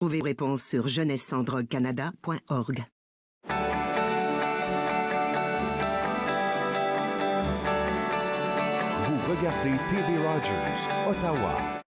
Trouvez vos réponses sur jeunesse-sans-drogue-canada.org. Vous regardez TV Rogers, Ottawa.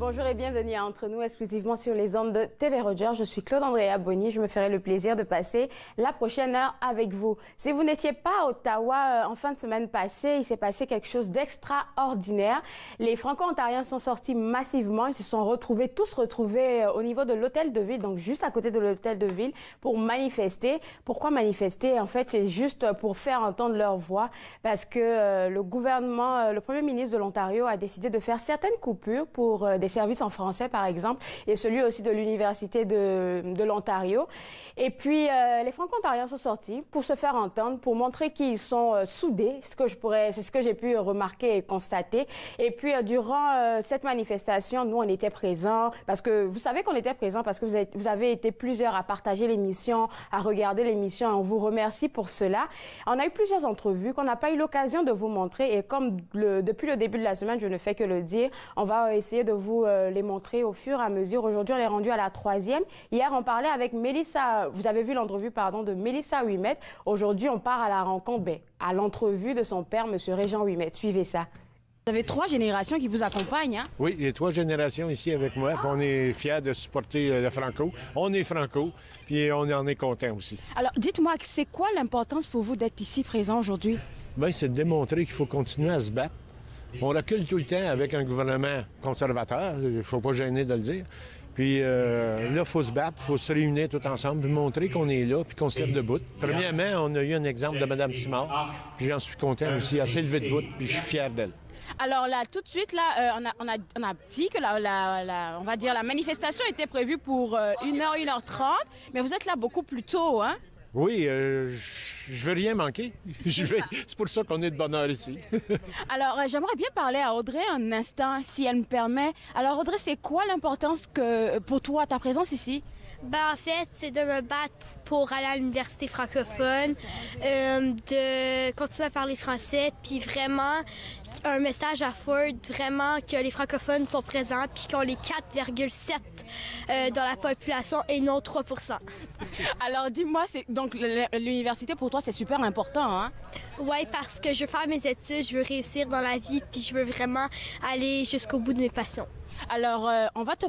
Bonjour et bienvenue à Entre nous, exclusivement sur les ondes de TV Rogers. Je suis Claude-Andrea Bonny. Je me ferai le plaisir de passer la prochaine heure avec vous. Si vous n'étiez pas à Ottawa en fin de semaine passée, il s'est passé quelque chose d'extraordinaire. Les Franco-Ontariens sont sortis massivement. Ils se sont tous retrouvés au niveau de l'hôtel de ville, donc juste à côté de l'hôtel de ville, pour manifester. Pourquoi manifester? En fait, c'est juste pour faire entendre leur voix, parce que le gouvernement, le premier ministre de l'Ontario a décidé de faire certaines coupures pour des services en français, par exemple, et celui aussi de l'Université de l'Ontario. Et puis, les Franco-Ontariens sont sortis pour se faire entendre, pour montrer qu'ils sont soudés, c'est ce que j'ai pu remarquer et constater. Et puis, durant cette manifestation, nous, on était présents, parce que vous savez qu'on était présents parce que vous avez été plusieurs à partager l'émission, à regarder l'émission, et on vous remercie pour cela. On a eu plusieurs entrevues qu'on n'a pas eu l'occasion de vous montrer, et comme depuis le début de la semaine, je ne fais que le dire, on va essayer de vous les montrer au fur et à mesure. Aujourd'hui, on est rendu à la 3e. Hier, on parlait avec Mélissa, vous avez vu l'entrevue, de Mélissa Ouimet. Aujourd'hui, on part à la rencontre, à l'entrevue de son père, M. Régent Ouimet. Suivez ça. Vous avez 3 générations qui vous accompagnent, hein? Oui, il y a 3 générations ici avec moi. Puis on est fiers de supporter le Franco. On est Franco, puis on en est content aussi. Alors, dites-moi, c'est quoi l'importance pour vous d'être ici présent aujourd'hui? Bien, c'est de démontrer qu'il faut continuer à se battre. On recule tout le temps avec un gouvernement conservateur, il ne faut pas gêner de le dire. Puis là, il faut se battre, il faut se réunir tout ensemble, puis montrer qu'on est là, puis qu'on se lève debout. Premièrement, on a eu un exemple de Mme Simard, puis j'en suis content aussi. Elle s'est levée debout, puis je suis fier d'elle. Alors là, tout de suite, là, on a dit que on va dire la manifestation était prévue pour 1h, 1h30, mais vous êtes là beaucoup plus tôt, hein? Oui, je veux rien manquer. C'est pour ça qu'on est de bonne heure ici. Alors, j'aimerais bien parler à Audrey un instant, si elle me permet. Alors, Audrey, c'est quoi l'importance pour toi, ta présence ici? En fait, c'est de me battre pour aller à l'université francophone, de continuer à parler français, puis vraiment un message à Ford, vraiment que les francophones sont présents, puis qu'on est 4,7 dans la population et non 3 %. Alors, dis-moi, donc l'université pour toi, c'est super important, hein? Oui, parce que je veux faire mes études, je veux réussir dans la vie, puis je veux vraiment aller jusqu'au bout de mes passions. Alors, on va te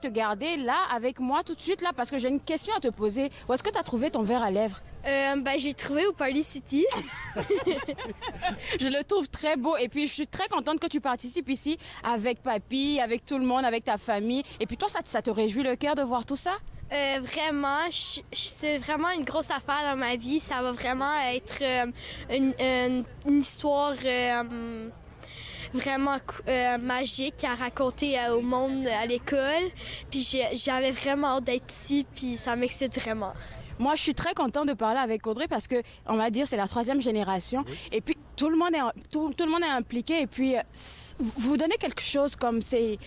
garder là avec moi tout de suite, là, parce que j'ai une question à te poser. Où est-ce que tu as trouvé ton verre à lèvres? J'ai trouvé au Party City. Je le trouve très beau et puis je suis très contente que tu participes ici avec papy, avec tout le monde, avec ta famille. Et puis toi, ça te réjouit le cœur de voir tout ça? Vraiment, c'est vraiment une grosse affaire dans ma vie. Ça va vraiment être une histoire vraiment magique à raconter au monde à l'école. Puis j'avais vraiment hâte d'être ici, puis ça m'excite vraiment. Moi, je suis très contente de parler avec Audrey parce que, on va dire, c'est la 3e génération. Oui. Et puis, tout le monde est impliqué. Et puis, vous donnez quelque chose comme c'est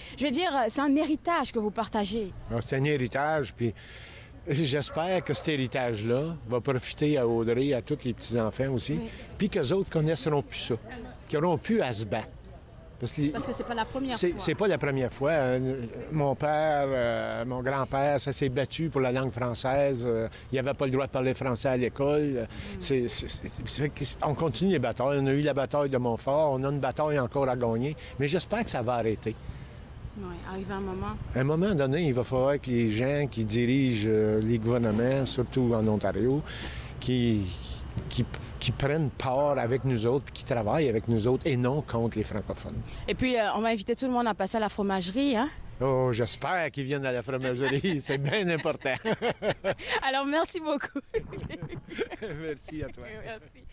un héritage que vous partagez. C'est un héritage, puis j'espère que cet héritage-là va profiter à Audrey et à tous les petits-enfants aussi. Oui. Puis qu'eux autres connaisseront plus ça, qu'ils auront plus à se battre. Parce que c'est pas la première fois. C'est pas la première fois. Mon père, mon grand-père, ça s'est battu pour la langue française. Il n'avait pas le droit de parler français à l'école. On continue les batailles. On a eu la bataille de Montfort. On a une bataille encore à gagner. Mais j'espère que ça va arrêter. Oui, arrive un moment. À un moment donné, il va falloir que les gens qui dirigent les gouvernements, surtout en Ontario, qui prennent part avec nous autres, puis qui travaillent avec nous autres, et non contre les francophones. Et puis, on va inviter tout le monde à passer à la fromagerie, hein? Oh, j'espère qu'ils viennent à la fromagerie. C'est bien important. Alors, merci beaucoup. Merci à toi. Merci.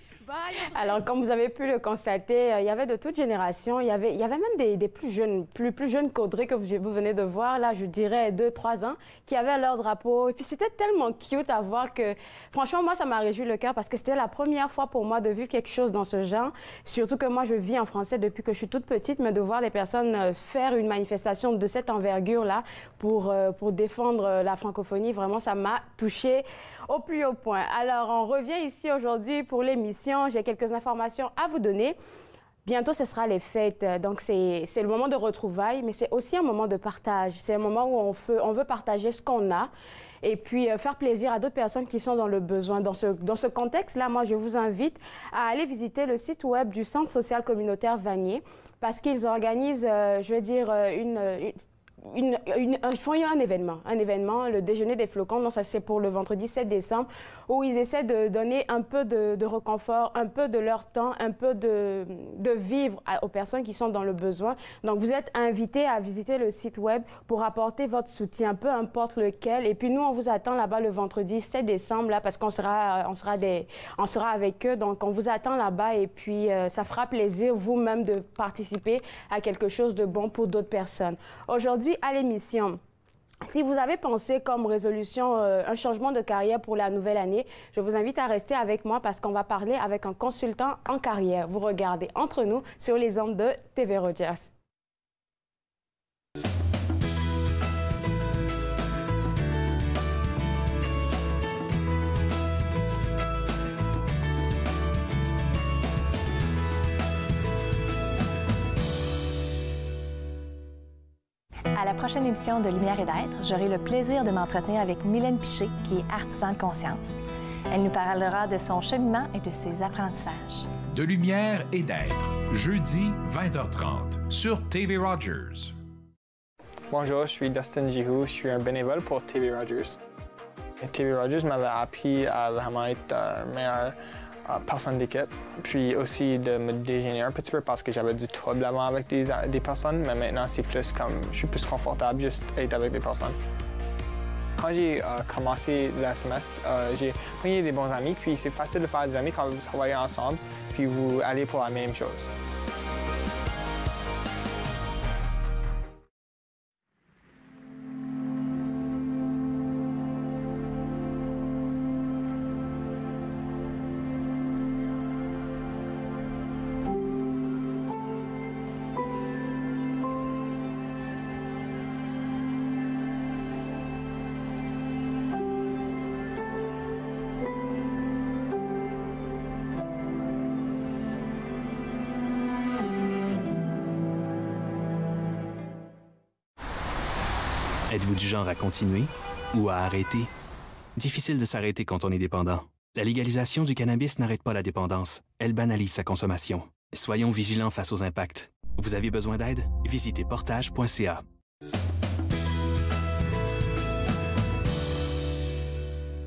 Alors, comme vous avez pu le constater, il y avait de toute génération. Il y avait même des plus jeunes qu'Audrey que vous venez de voir, là, je dirais 2-3 ans, qui avaient leur drapeau. Et puis, c'était tellement cute à voir que, franchement, moi, ça m'a réjoui le cœur parce que c'était la première fois pour moi de vivre quelque chose dans ce genre. Surtout que moi, je vis en français depuis que je suis toute petite, mais de voir des personnes faire une manifestation de cette envergure-là pour défendre la francophonie, vraiment, ça m'a touchée au plus haut point. Alors, on revient ici aujourd'hui pour l'émission. J'ai quelques informations à vous donner. Bientôt, ce sera les fêtes. Donc, c'est le moment de retrouvailles, mais c'est aussi un moment de partage. C'est un moment où on veut partager ce qu'on a et puis faire plaisir à d'autres personnes qui sont dans le besoin. Dans ce contexte-là, moi, je vous invite à aller visiter le site web du Centre social communautaire Vanier parce qu'ils organisent, je vais dire, ils font un événement, le déjeuner des flocons. Donc ça c'est pour le vendredi 7 décembre, où ils essaient de donner un peu de réconfort, un peu de leur temps, un peu de vivre aux personnes qui sont dans le besoin. Donc vous êtes invités à visiter le site web pour apporter votre soutien, peu importe lequel. Et puis nous, on vous attend là-bas le vendredi 7 décembre, là, parce qu'on sera avec eux. Donc on vous attend là-bas et puis ça fera plaisir vous-même de participer à quelque chose de bon pour d'autres personnes. Aujourd'hui, à l'émission, si vous avez pensé comme résolution un changement de carrière pour la nouvelle année, je vous invite à rester avec moi parce qu'on va parler avec un consultant en carrière. Vous regardez Entre nous sur les ondes de TV Rogers. À la prochaine émission de Lumière et d'être, j'aurai le plaisir de m'entretenir avec Mylène Piché, qui est artisan de conscience. Elle nous parlera de son cheminement et de ses apprentissages. De Lumière et d'être, jeudi 20h30 sur TV Rogers. Bonjour, je suis Dustin Jihou, je suis un bénévole pour TV Rogers. TV Rogers m'avait appris à vraiment être meilleur personne d'équipe, puis aussi de me déjeuner un petit peu parce que j'avais du trouble avant avec des personnes, mais maintenant c'est plus comme, je suis plus confortable juste être avec des personnes. Quand j'ai commencé le semestre, j'ai pris des bons amis, puis c'est facile de faire des amis quand vous travaillez ensemble, puis vous allez pour la même chose. Êtes-vous du genre à continuer ou à arrêter? Difficile de s'arrêter quand on est dépendant. La légalisation du cannabis n'arrête pas la dépendance. Elle banalise sa consommation. Soyons vigilants face aux impacts. Vous avez besoin d'aide? Visitez portage.ca.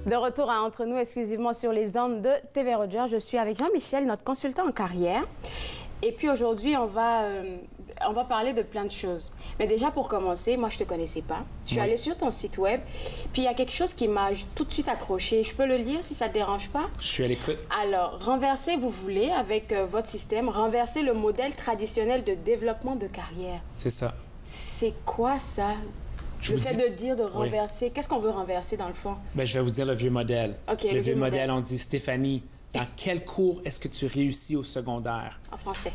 De retour à Entre nous, exclusivement sur les ondes de TV Rogers. Je suis avec Jean-Michel, notre consultant en carrière. Et puis aujourd'hui, on va parler de plein de choses. Mais déjà, pour commencer, moi, je ne te connaissais pas. Je suis allée sur ton site web, puis il y a quelque chose qui m'a tout de suite accroché. Je peux le lire si ça ne te dérange pas? Je suis à l'écoute. Alors, renverser, vous voulez, avec votre système, renverser le modèle traditionnel de développement de carrière. C'est ça. C'est quoi ça? Le fait de dire de renverser, oui. Qu'est-ce qu'on veut renverser dans le fond? Bien, je vais vous dire le vieux modèle. Okay, le vieux modèle, on dit, Stéphanie, dans quel cours est-ce que tu réussis au secondaire? En français.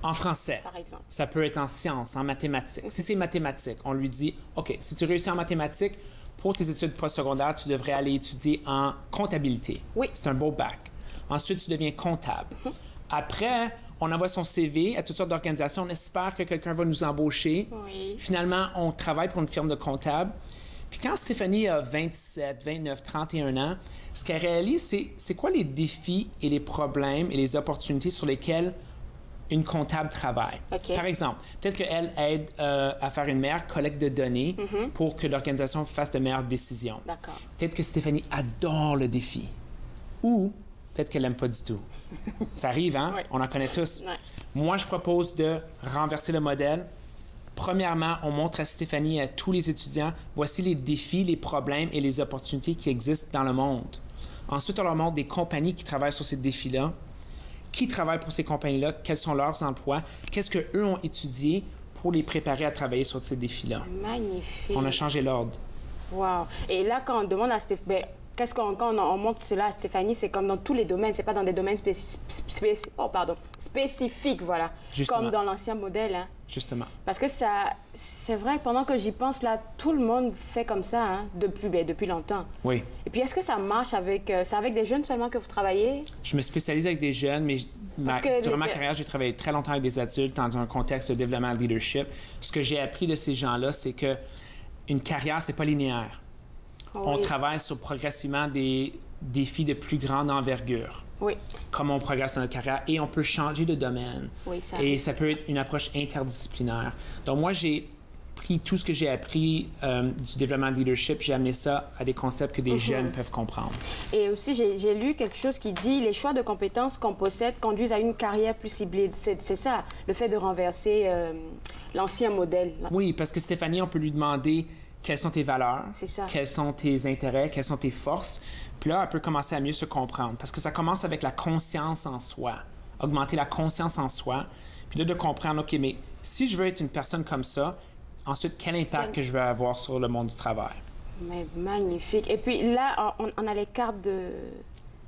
En français. Par exemple. Ça peut être en sciences, en mathématiques. Si c'est mathématiques, on lui dit, OK, si tu réussis en mathématiques, pour tes études postsecondaires, tu devrais aller étudier en comptabilité. Oui. C'est un beau bac. Ensuite, tu deviens comptable. Après, on envoie son CV à toutes sortes d'organisations. On espère que quelqu'un va nous embaucher. Oui. Finalement, on travaille pour une firme de comptable. Puis quand Stéphanie a 27, 29, 31 ans, ce qu'elle réalise, c'est quoi les défis et les problèmes et les opportunités sur lesquels une comptable travaille. Okay. Par exemple, peut-être qu'elle aide à faire une meilleure collecte de données pour que l'organisation fasse de meilleures décisions. D'accord. Peut-être que Stéphanie adore le défi. Ou peut-être qu'elle n'aime pas du tout. Ça arrive, hein? Oui. On en connaît tous. Ouais. Moi, je propose de renverser le modèle. Premièrement, on montre à Stéphanie et à tous les étudiants, voici les défis, les problèmes et les opportunités qui existent dans le monde. Ensuite, on leur montre des compagnies qui travaillent sur ces défis-là. qui travaille pour ces compagnies-là, quels sont leurs emplois, qu'est-ce qu'eux ont étudié pour les préparer à travailler sur ces défis-là. Magnifique. On a changé l'ordre. Wow. Et là, quand on demande à Stéphanie, quand on montre cela à Stéphanie, c'est comme dans tous les domaines, c'est pas dans des domaines spécifiques, voilà. Justement. Comme dans l'ancien modèle. Hein. Justement. Parce que c'est vrai que pendant que j'y pense, là, tout le monde fait comme ça, hein, depuis longtemps. Oui. Et puis, est-ce que ça marche avec... c'est avec des jeunes seulement que vous travaillez? Je me spécialise avec des jeunes, mais durant ma carrière, j'ai travaillé très longtemps avec des adultes dans un contexte de développement de leadership. Ce que j'ai appris de ces gens-là, c'est que une carrière, c'est pas linéaire. Oui. On travaille sur progressivement des défis de plus grande envergure. Oui. Comme on progresse dans notre carrière et on peut changer de domaine. Oui, ça et ça peut être une approche interdisciplinaire. Donc moi, j'ai pris tout ce que j'ai appris du développement de leadership, j'ai amené ça à des concepts que des jeunes peuvent comprendre. Et aussi, j'ai lu quelque chose qui dit les choix de compétences qu'on possède conduisent à une carrière plus ciblée. C'est ça, le fait de renverser l'ancien modèle. Oui, parce que Stéphanie, on peut lui demander quelles sont tes valeurs, quels sont tes intérêts, quelles sont tes forces. Puis là, elle peut commencer à mieux se comprendre. Parce que ça commence avec la conscience en soi. Augmenter la conscience en soi. Puis là, de comprendre, OK, mais si je veux être une personne comme ça, ensuite, quel impact que je veux avoir sur le monde du travail? Mais magnifique. Et puis là, on a les cartes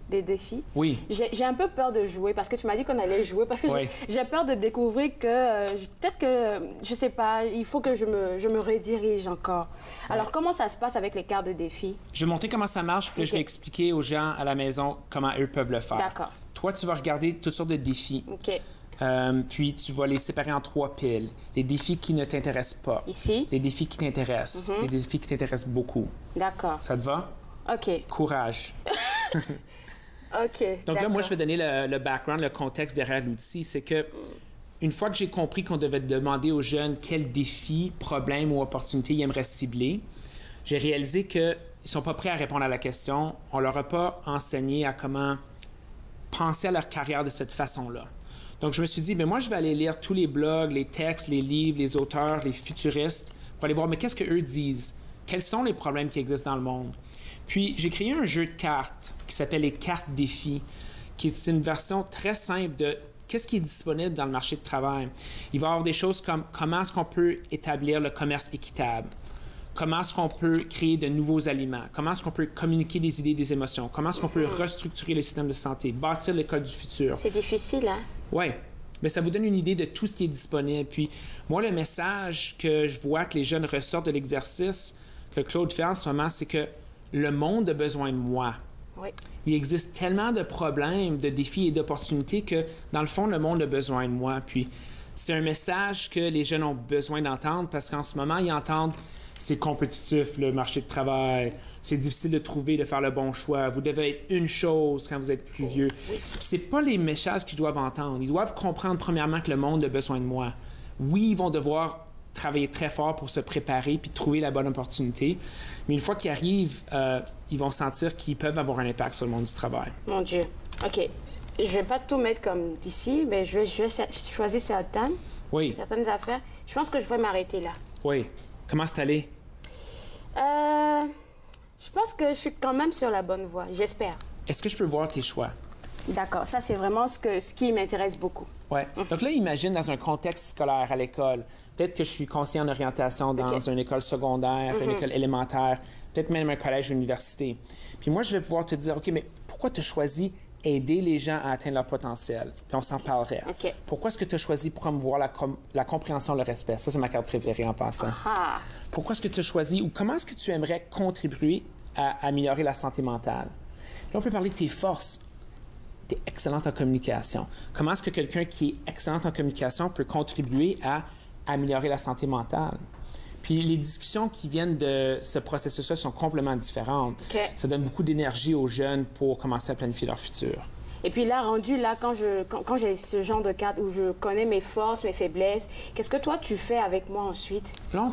des défis. Oui. J'ai un peu peur de jouer parce que tu m'as dit qu'on allait jouer parce que j'ai peur de découvrir que peut-être que, je sais pas, il faut que je me redirige encore. Alors, comment ça se passe avec les cartes de défis? Je vais montrer comment ça marche, puis je vais expliquer aux gens à la maison comment eux peuvent le faire. D'accord. Toi, tu vas regarder toutes sortes de défis. OK. Puis tu vas les séparer en 3 piles. Les défis qui ne t'intéressent pas. Ici. Les défis qui t'intéressent. Les défis qui t'intéressent beaucoup. D'accord. Ça te va? OK. Courage. OK. Donc là, moi, je vais donner le background, le contexte derrière l'outil. C'est que une fois que j'ai compris qu'on devait demander aux jeunes quels défis, problèmes ou opportunités ils aimeraient cibler, j'ai réalisé qu'ils ne sont pas prêts à répondre à la question. On ne leur a pas enseigné à comment penser à leur carrière de cette façon-là. Donc, je me suis dit, bien, moi, je vais aller lire tous les blogs, les textes, les livres, les auteurs, les futuristes, pour aller voir, mais qu'est-ce qu'eux disent? Quels sont les problèmes qui existent dans le monde? Puis, j'ai créé un jeu de cartes qui s'appelle les cartes défis, qui est une version très simple de qu'est-ce qui est disponible dans le marché de travail. Il va y avoir des choses comme comment est-ce qu'on peut établir le commerce équitable? Comment est-ce qu'on peut créer de nouveaux aliments? Comment est-ce qu'on peut communiquer des idées, des émotions? Comment est-ce qu'on peut restructurer le système de santé, bâtir l'école du futur? C'est difficile, hein? Oui, mais ça vous donne une idée de tout ce qui est disponible. Puis moi, le message que je vois que les jeunes ressortent de l'exercice que Claude fait en ce moment, c'est que le monde a besoin de moi. Oui. Il existe tellement de problèmes, de défis et d'opportunités que, dans le fond, le monde a besoin de moi. Puis c'est un message que les jeunes ont besoin d'entendre parce qu'en ce moment, ils entendent c'est compétitif, le marché de travail. C'est difficile de trouver, de faire le bon choix. Vous devez être une chose quand vous êtes plus vieux. C'est pas les messages qu'ils doivent entendre. Ils doivent comprendre, premièrement, que le monde a besoin de moi. Oui, ils vont devoir travailler très fort pour se préparer puis trouver la bonne opportunité. Mais une fois qu'ils arrivent, ils vont sentir qu'ils peuvent avoir un impact sur le monde du travail. Mon Dieu. OK. Je vais pas tout mettre comme d'ici, mais je vais choisir certaines affaires. Je pense que je vais m'arrêter là. Oui. Comment c'est allé? Je pense que je suis quand même sur la bonne voie, j'espère. Est-ce que je peux voir tes choix? D'accord, ça c'est vraiment ce qui m'intéresse beaucoup. Oui. Donc là, imagine dans un contexte scolaire à l'école. Peut-être que je suis conseiller en orientation dans une école secondaire, une école élémentaire, peut-être même un collège ou une université. Puis moi, je vais pouvoir te dire, OK, mais pourquoi tu as choisi aider les gens à atteindre leur potentiel? Puis on s'en parlerait. Okay. Pourquoi est-ce que tu as choisi promouvoir la compréhension, le respect? Ça, c'est ma carte préférée en passant. Ah. Pourquoi est-ce que tu as choisi ou comment est-ce que tu aimerais contribuer à améliorer la santé mentale? Puis on peut parler de tes forces. Tu es excellente en communication. Comment est-ce que quelqu'un qui est excellent en communication peut contribuer à améliorer la santé mentale? Puis les discussions qui viennent de ce processus-là sont complètement différentes. Okay. Ça donne beaucoup d'énergie aux jeunes pour commencer à planifier leur futur. Et puis là, rendu là, quand j'ai ce genre de carte où je connais mes forces, mes faiblesses, qu'est-ce que toi, tu fais avec moi ensuite? Là,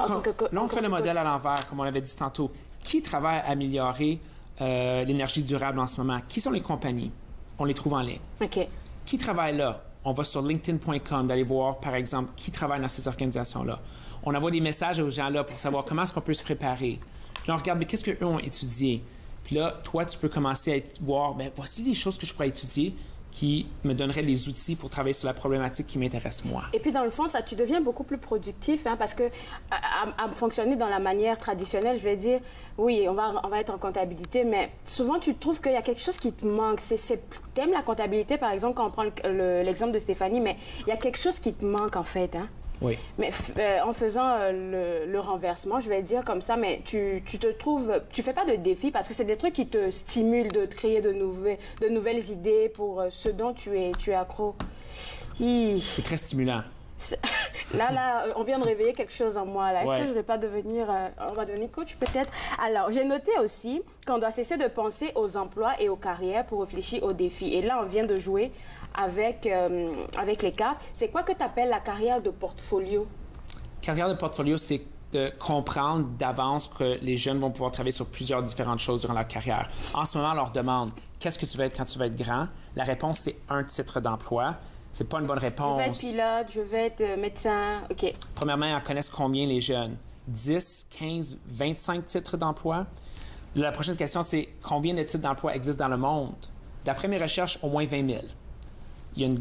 on fait le modèle à l'envers, comme on l'avait dit tantôt. Qui travaille à améliorer l'énergie durable en ce moment? Qui sont les compagnies? On les trouve en ligne. OK. Qui travaille là? On va sur linkedin.com d'aller voir, par exemple, qui travaille dans ces organisations-là. On envoie des messages aux gens là pour savoir comment est-ce qu'on peut se préparer. Puis là, on regarde, mais qu'est-ce qu'eux ont étudié? Puis là, toi, tu peux commencer à voir, bien, voici des choses que je pourrais étudier, qui me donnerait les outils pour travailler sur la problématique qui m'intéresse moi. Et puis dans le fond, ça, tu deviens beaucoup plus productif, hein, parce que à fonctionner dans la manière traditionnelle, je vais dire, oui, on va être en comptabilité, mais souvent tu trouves qu'il y a quelque chose qui te manque. T'aimes la comptabilité, par exemple, quand on prend l'exemple de Stéphanie, mais il y a quelque chose qui te manque en fait, hein. Oui. Mais en faisant le renversement, je vais dire comme ça, mais tu te trouves, tu fais pas de défis parce que c'est des trucs qui te stimulent de te créer de nouvelles idées pour ce dont tu es accro. C'est très stimulant. Là, on vient de réveiller quelque chose en moi. Est-ce que je ne vais pas devenir... on va devenir coach, peut-être? Alors, j'ai noté aussi qu'on doit cesser de penser aux emplois et aux carrières pour réfléchir aux défis. Et là, on vient de jouer avec les cas. C'est quoi que tu appelles la carrière de portfolio? Carrière de portfolio, c'est de comprendre d'avance que les jeunes vont pouvoir travailler sur plusieurs différentes choses durant leur carrière. En ce moment, on leur demande « Qu'est-ce que tu veux être quand tu vas être grand? » La réponse, c'est un titre d'emploi. C'est pas une bonne réponse. Je vais être pilote, je vais être médecin, OK. Premièrement, ils en connaissent combien les jeunes? 10, 15, 25 titres d'emploi? La prochaine question, c'est combien de titres d'emploi existent dans le monde? D'après mes recherches, au moins 20 000. Il y a un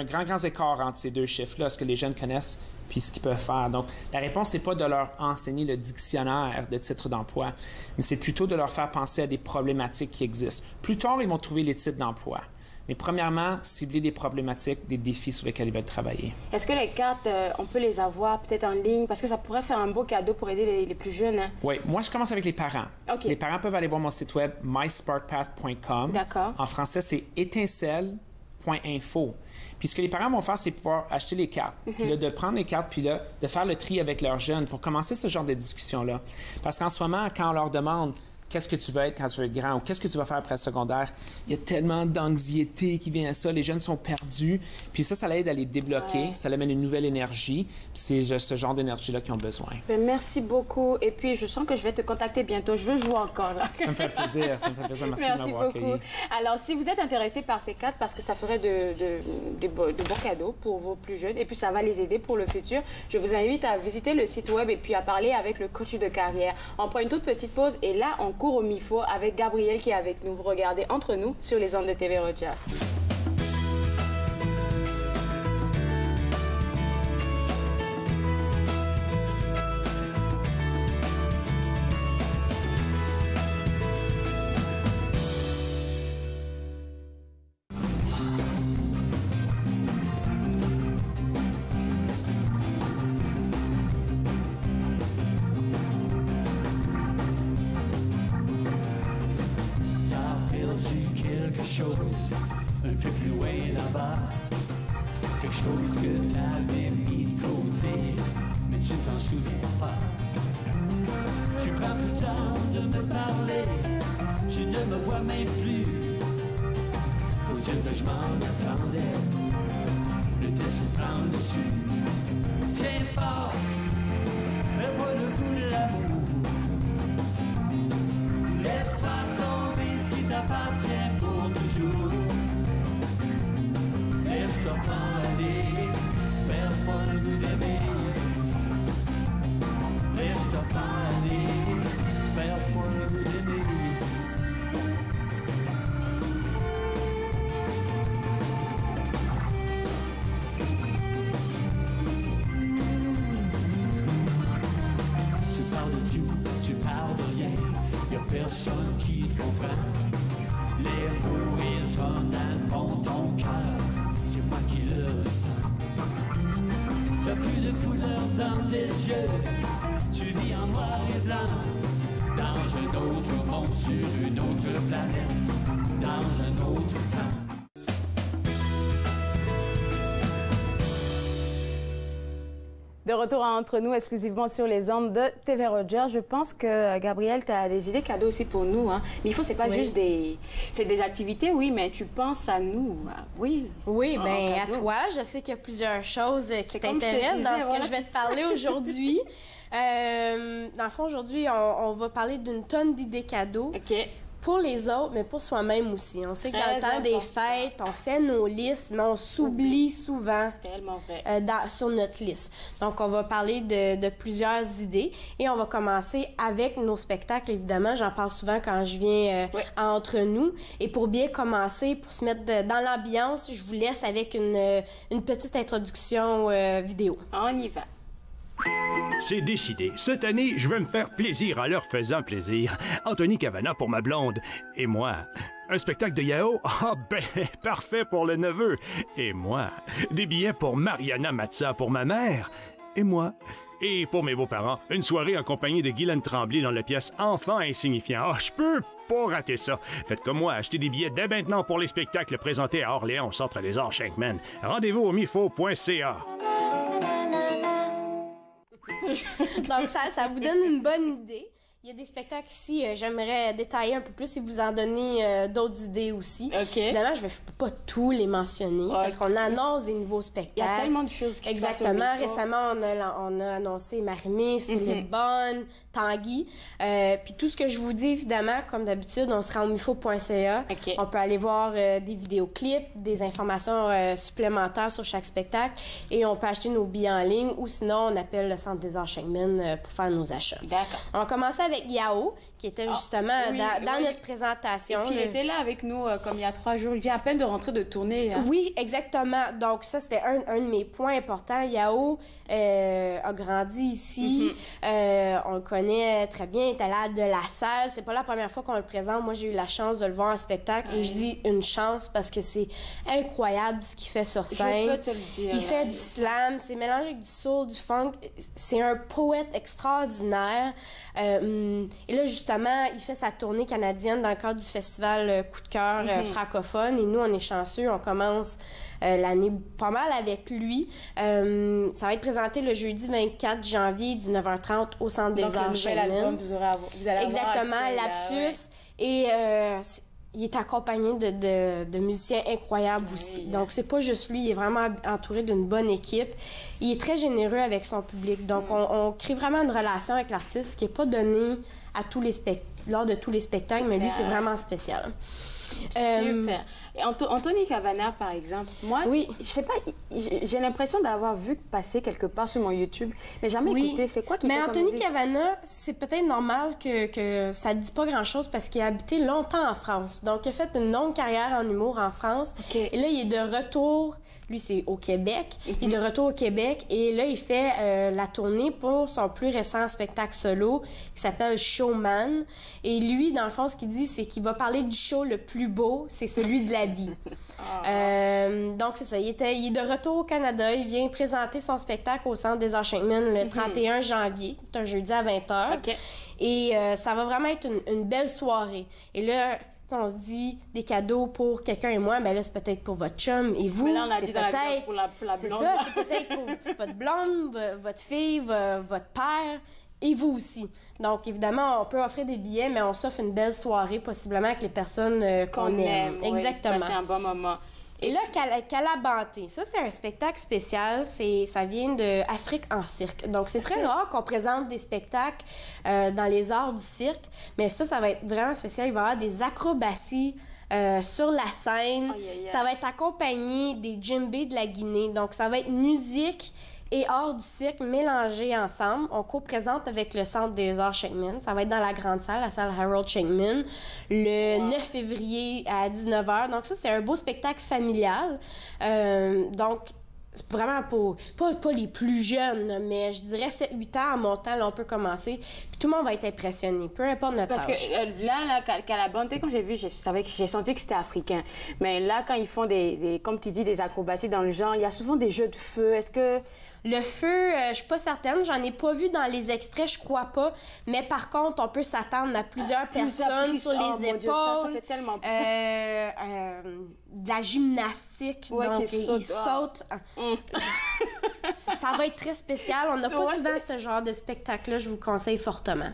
grand écart entre ces deux chiffres-là, ce que les jeunes connaissent puis ce qu'ils peuvent faire. Donc, la réponse, c'est pas de leur enseigner le dictionnaire de titres d'emploi, mais c'est plutôt de leur faire penser à des problématiques qui existent. Plus tard, ils vont trouver les titres d'emploi. Mais premièrement, cibler des problématiques, des défis sur lesquels ils veulent travailler. Est-ce que les cartes, on peut les avoir peut-être en ligne? Parce que ça pourrait faire un beau cadeau pour aider les plus jeunes. Hein? Oui, moi, je commence avec les parents. Okay. Les parents peuvent aller voir mon site web, mysparkpath.com. D'accord. En français, c'est étincelle.info. Puis ce que les parents vont faire, c'est pouvoir acheter les cartes. Puis là, de prendre les cartes, puis là, de faire le tri avec leurs jeunes pour commencer ce genre de discussion-là. Parce qu'en ce moment, quand on leur demande qu'est-ce que tu veux être quand tu veux être grand ou qu'est-ce que tu vas faire après le secondaire, il y a tellement d'anxiété qui vient à ça. Les jeunes sont perdus. Puis ça l'aide à les débloquer. Ça leur amène une nouvelle énergie. Puis c'est ce genre d'énergie-là qu'ils ont besoin. Bien, merci beaucoup. Et puis, je sens que je vais te contacter bientôt. Je veux jouer encore, là. Ça me fait plaisir. Ça me fait plaisir. Merci de m'avoir accueilli. Alors, si vous êtes intéressé par ces cartes, parce que ça ferait de bons cadeaux pour vos plus jeunes, et puis ça va les aider pour le futur, je vous invite à visiter le site web et puis à parler avec le coach de carrière. On prend une toute petite pause et là, on court au MIFO avec Gabriel qui est avec nous. Vous regardez Entre nous sur les ondes de TV Rogers. Un peu plus loin là-bas, quelque chose que t'avais mis de côté, mais tu t'en souviens pas. Tu prends plus le temps de me parler, tu ne me vois même plus. Faut dire que je m'en attendais, le dessin prend le dessus. Tiens fort, mais pas le goût de l'amour. Laisse pas tomber ce qui t'appartient pour toujours. Laisse-toi pas aller, perds pas le goût d'aimer. Laisse-toi pas aller, perds pas le goût d'aimer. Tu parles de tout, tu parles de rien, y'a personne qui te comprend. Les mots résonnent font ton cœur, c'est moi qui le ressens. T'as plus de couleur dans tes yeux, tu vis en noir et blanc. Dans un autre monde, sur une autre planète, dans un autre temps. De retour à Entre nous, exclusivement sur les ondes de TV Rogers. Je pense que, Gabriel, tu as des idées cadeaux aussi pour nous. Hein? Mais il faut, c'est pas juste des... C'est des activités, oui, mais tu penses à nous. Oui. Oui, bien, à toi. Je sais qu'il y a plusieurs choses qui t'intéressent dans ce que je vais te parler aujourd'hui. Dans le fond, aujourd'hui, on va parler d'une tonne d'idées cadeaux. OK. pour les autres, mais pour soi-même aussi. On sait que dans le temps des fêtes, on fait nos listes, mais on s'oublie souvent sur notre liste. Donc, on va parler de plusieurs idées et on va commencer avec nos spectacles, évidemment. J'en parle souvent quand je viens entre nous. Et pour bien commencer, pour se mettre dans l'ambiance, je vous laisse avec une petite introduction vidéo. On y va. C'est décidé. Cette année, je vais me faire plaisir en leur faisant plaisir. Anthony Cavana pour ma blonde. Et moi, un spectacle de Yao? Ah ben, parfait pour le neveu. Et moi, des billets pour Mariana Matza pour ma mère. Et moi, et pour mes beaux-parents, une soirée en compagnie de Guylaine Tremblay dans la pièce Enfants insignifiants. Ah, je peux pas rater ça. Faites comme moi, achetez des billets dès maintenant pour les spectacles présentés à Orléans au Centre des Arts Schenkman. Rendez-vous au mifo.ca. Donc, ça vous donne une bonne idée. Il y a des spectacles ici, j'aimerais détailler un peu plus et vous en donner d'autres idées aussi. Évidemment, je ne vais pas tous les mentionner parce qu'on annonce des nouveaux spectacles. Il y a tellement de choses qui se passent. Exactement. Récemment, on a annoncé Marimé, Philippe Bonne, Tanguy. Puis tout ce que je vous dis, évidemment, comme d'habitude, on sera au mifo.ca. On peut aller voir des vidéoclips, des informations supplémentaires sur chaque spectacle et on peut acheter nos billets en ligne ou sinon, on appelle le Centre des Arts Schenkman pour faire nos achats. D'accord. On va commencer avec Yao, qui était justement dans notre présentation. Et puis, il était là avec nous comme il y a 3 jours. Il vient à peine de rentrer de tournée. Hein. Oui, exactement. Donc ça, c'était un de mes points importants. Yao a grandi ici. On le connaît très bien. Il est à l'âge de la salle. C'est pas la première fois qu'on le présente. Moi, j'ai eu la chance de le voir en spectacle. Et je dis une chance parce que c'est incroyable ce qu'il fait sur scène. Je peux te le dire. Il fait du slam. C'est mélangé avec du soul, du funk. C'est un poète extraordinaire. Et là, justement, il fait sa tournée canadienne dans le cadre du festival Coup de cœur francophone. Et nous, on est chanceux. On commence l'année pas mal avec lui. Ça va être présenté le jeudi 24 janvier, 19h30, au Centre des Arts Schenkman. Vous allez exactement, Lapsus. Et il est accompagné de musiciens incroyables aussi. Donc, c'est pas juste lui, il est vraiment entouré d'une bonne équipe. Il est très généreux avec son public. Donc, on crée vraiment une relation avec l'artiste qui n'est pas donnée à lors de tous les spectacles, mais lui, c'est vraiment spécial. Super. Et Anthony Cavana, par exemple, moi, je sais pas, j'ai l'impression d'avoir vu passer quelque part sur mon YouTube, mais jamais écouté. C'est quoi qui fait Anthony Cavana, c'est peut-être normal que ça ne dit pas grand-chose parce qu'il a habité longtemps en France. Donc, il a fait une longue carrière en humour en France. Et là, il est de retour. Lui, c'est au Québec. Il est de retour au Québec et là, il fait la tournée pour son plus récent spectacle solo qui s'appelle Showman. Et lui, dans le fond, ce qu'il dit, c'est qu'il va parler du show le plus beau, c'est celui de la vie. Donc, c'est ça. Il est de retour au Canada. Il vient présenter son spectacle au Centre des Arts Schenkman le 31 janvier. C'est un jeudi à 20h. Et ça va vraiment être une belle soirée. Et là, on se dit des cadeaux pour quelqu'un et moi, mais là, c'est peut-être pour votre chum et vous. C'est peut-être pour la blonde. C'est ça, c'est peut-être pour votre blonde, votre fille, votre père et vous aussi. Donc, évidemment, on peut offrir des billets, mais on s'offre une belle soirée, possiblement avec les personnes qu'on aime. Exactement. C'est un bon moment. Et là, Calabanté, ça, c'est un spectacle spécial. Ça vient d'Afrique en cirque. Donc, c'est très rare qu'on présente des spectacles dans les arts du cirque. Mais ça va être vraiment spécial. Il va y avoir des acrobaties sur la scène. Ça va être accompagné des djembés de la Guinée. Donc, ça va être musique et art du cirque mélangés ensemble. On co-présente avec le Centre des Arts Schenkman. Ça va être dans la grande salle, la salle Harold Schenkman, le 9 février à 19h. Donc ça, c'est un beau spectacle familial. Donc, c'est vraiment pour, pas les plus jeunes, mais je dirais 7-8 ans en montant, là, on peut commencer. Puis tout le monde va être impressionné, peu importe notre âge. Parce que là, Calabanté, quand j'ai vu, j'ai senti que c'était africain. Mais là, quand ils font comme tu dis, des acrobaties dans le genre, il y a souvent des jeux de feu. Est-ce que... Le feu, je suis pas certaine. J'en ai pas vu dans les extraits, je crois pas. Mais par contre, on peut s'attendre à plusieurs personnes sur les épaules. Dieu, ça fait tellement peur. De la gymnastique. Donc, ils sautent. Ça va être très spécial. On n'a pas souvent ce genre de spectacle-là. Je vous le conseille fortement.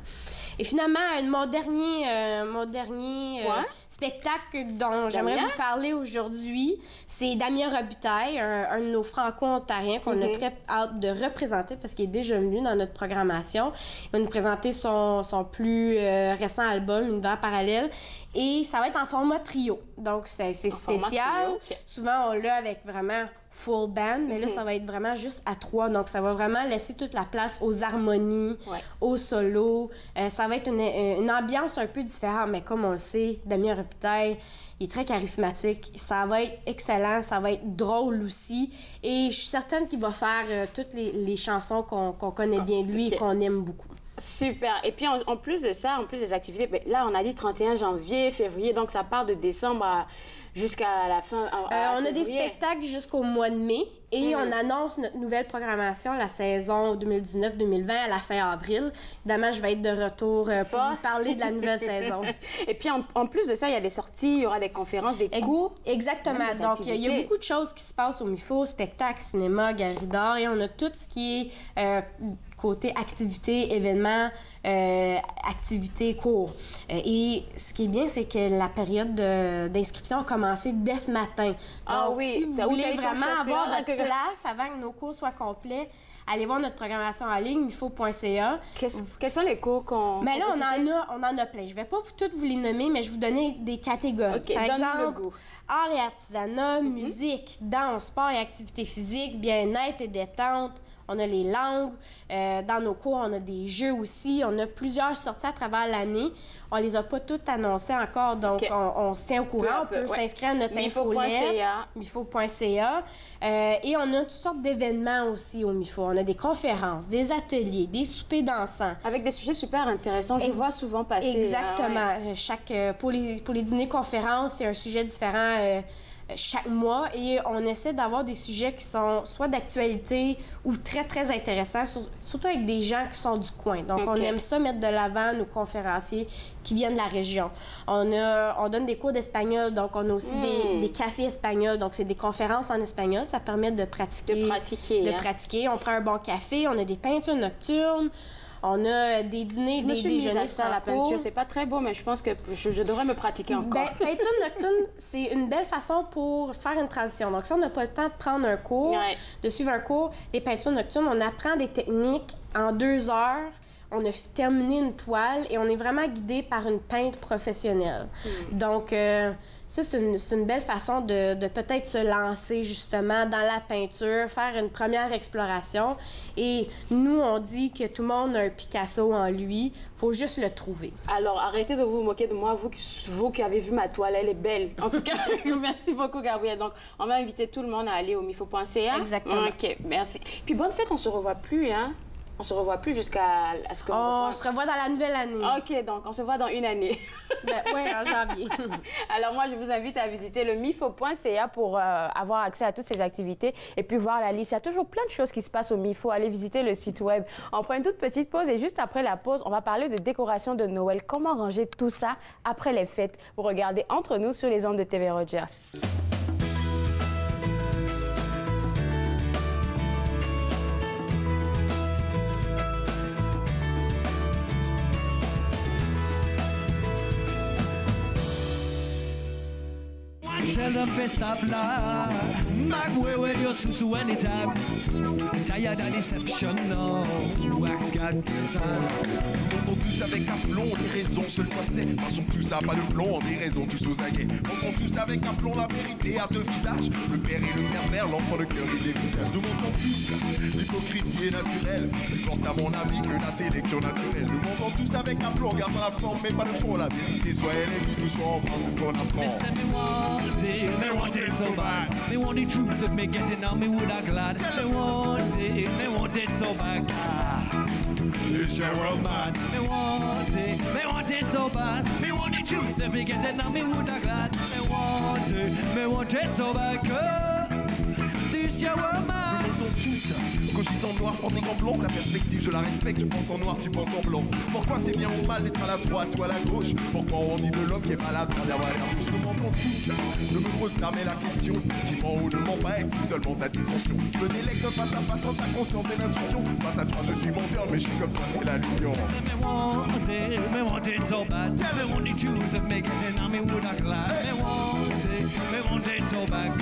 Et finalement, mon dernier spectacle dont j'aimerais vous parler aujourd'hui, c'est Damien Robitaille, un de nos franco-ontariens qu'on a très hâte de représenter parce qu'il est déjà venu dans notre programmation. Il va nous présenter son plus récent album, Univers parallèle. Et ça va être en format trio. Donc, c'est spécial. Souvent, on l'a avec vraiment full band, mais là, ça va être vraiment juste à 3. Donc, ça va vraiment laisser toute la place aux harmonies, aux solos. Ça va être une ambiance un peu différente, mais comme on le sait, Damien Robitaille, il est très charismatique. Ça va être excellent, ça va être drôle aussi. Et je suis certaine qu'il va faire toutes les chansons qu'on connaît bien de lui et qu'on aime beaucoup. Super. Et puis, en plus de ça, en plus des activités, ben, là, on a dit 31 janvier, février, donc ça part de décembre jusqu'à la fin. On a des spectacles jusqu'au mois de mai et on annonce notre nouvelle programmation, la saison 2019-2020, à la fin avril. Évidemment, je vais être de retour pour vous parler de la nouvelle saison. Et puis, en plus de ça, il y a des sorties, il y aura des conférences, des cours. Exactement. Donc, il y a beaucoup de choses qui se passent au MIFO, spectacles, cinéma, galerie d'art, et on a tout ce qui est côté activités, événements, activités, cours. Et ce qui est bien, c'est que la période d'inscription a commencé dès ce matin. Donc, si vous voulez vraiment avoir votre place avant que nos cours soient complets, allez voir notre programmation en ligne, mifo.ca. Quels sont les cours qu'on... Mais là, on en a plein. Je ne vais pas toutes vous les nommer, mais je vais vous donner des catégories. Par exemple, art et artisanat, musique, danse, sport et activités physiques, bien-être et détente. On a les langues. Dans nos cours, on a des jeux aussi. On a plusieurs sorties à travers l'année. On les a pas toutes annoncées encore, donc on se tient au courant. On peut s'inscrire à notre infolette, mifo.ca. Et on a toutes sortes d'événements aussi au MIFO. On a des conférences, des ateliers, des soupers dansants. Avec des sujets super intéressants. Je vois souvent passer. Exactement. Pour les dîners-conférences, c'est un sujet différent chaque mois et on essaie d'avoir des sujets qui sont soit d'actualité ou très, très intéressants, surtout avec des gens qui sont du coin. Donc, on aime ça mettre de l'avant nos conférenciers qui viennent de la région. On donne des cours d'espagnol, donc on a aussi des cafés espagnols. Donc, c'est des conférences en espagnol. Ça permet de pratiquer. On prend un bon café, on a des peintures nocturnes. On a des dîners, des déjeuners franco. La peinture, c'est pas très beau, mais je pense que je devrais me pratiquer encore. Peinture nocturne, c'est une belle façon pour faire une transition. Donc, si on n'a pas le temps de prendre un cours, de suivre un cours, les peintures nocturnes, on apprend des techniques en 2 heures. On a terminé une toile et on est vraiment guidé par une peintre professionnelle. Donc, ça, c'est une belle façon de peut-être se lancer justement dans la peinture, faire une première exploration. Et nous, on dit que tout le monde a un Picasso en lui. Faut juste le trouver. Alors, arrêtez de vous moquer de moi, vous qui avez vu ma toile, elle est belle. En tout cas, merci beaucoup, Gabrielle. Donc, on va inviter tout le monde à aller au mifo.ca. Exactement. OK, merci. Puis, bonne fête, on se revoit plus, hein? On se revoit plus jusqu'à ce que... On se revoit dans la nouvelle année. OK, donc on se voit dans une année. Oui, en janvier. Alors moi, je vous invite à visiter le mifo.ca pour avoir accès à toutes ces activités et puis voir la liste. Il y a toujours plein de choses qui se passent au MIFO. Allez visiter le site web. On prend une toute petite pause et juste après la pause, on va parler de décoration de Noël. Comment ranger tout ça après les fêtes? Vous regardez Entre nous sur les ondes de TV Rogers. Tell them to stop love. Mag with your susu anytime. Tired of deception, no. Wax got On tous avec aplomb, les raisons se le passaient. Marchons tous à pas de plomb, des raisons tous aux aguets. Montrons tous avec aplomb la vérité à deux visages. Le père et le pervers, l'enfant, le cœur et les visages. Nous montrons tous l'hypocrisie est naturelle. Plus forte à mon avis que la sélection naturelle. Nous montrons tous avec aplomb, gardant la forme mais pas le fond. La vérité soit elle est qui nous soit en pense, c'est ce qu'on apprend. Me want it so bad. Me want the truth of me getting on me woulda glad. Me want it so bad. It's your world, man. Me want it so bad. Me want the truth of me getting on me woulda glad. Me want it so bad. This your world, man. Tous cogite en noir, porte des gants blancs. La perspective, je la respecte, je pense en noir, tu penses en blanc. Pourquoi c'est bien ou mal d'être à la droite ou à la gauche? Pourquoi on dit de l'homme qui est malade derrière la bouche? Je m'entends tout ça, ne me pose jamais la question. Qui ment ou ne ment pas, exprime seulement ta dissension. Je me délecte face à face entre ta conscience et l'intuition. Face à toi, je suis menteur, mais je suis comme toi, c'est l'allusion. Me want it so bad. Tell me want the truth to make it, and me would have glad. Me want it so bad.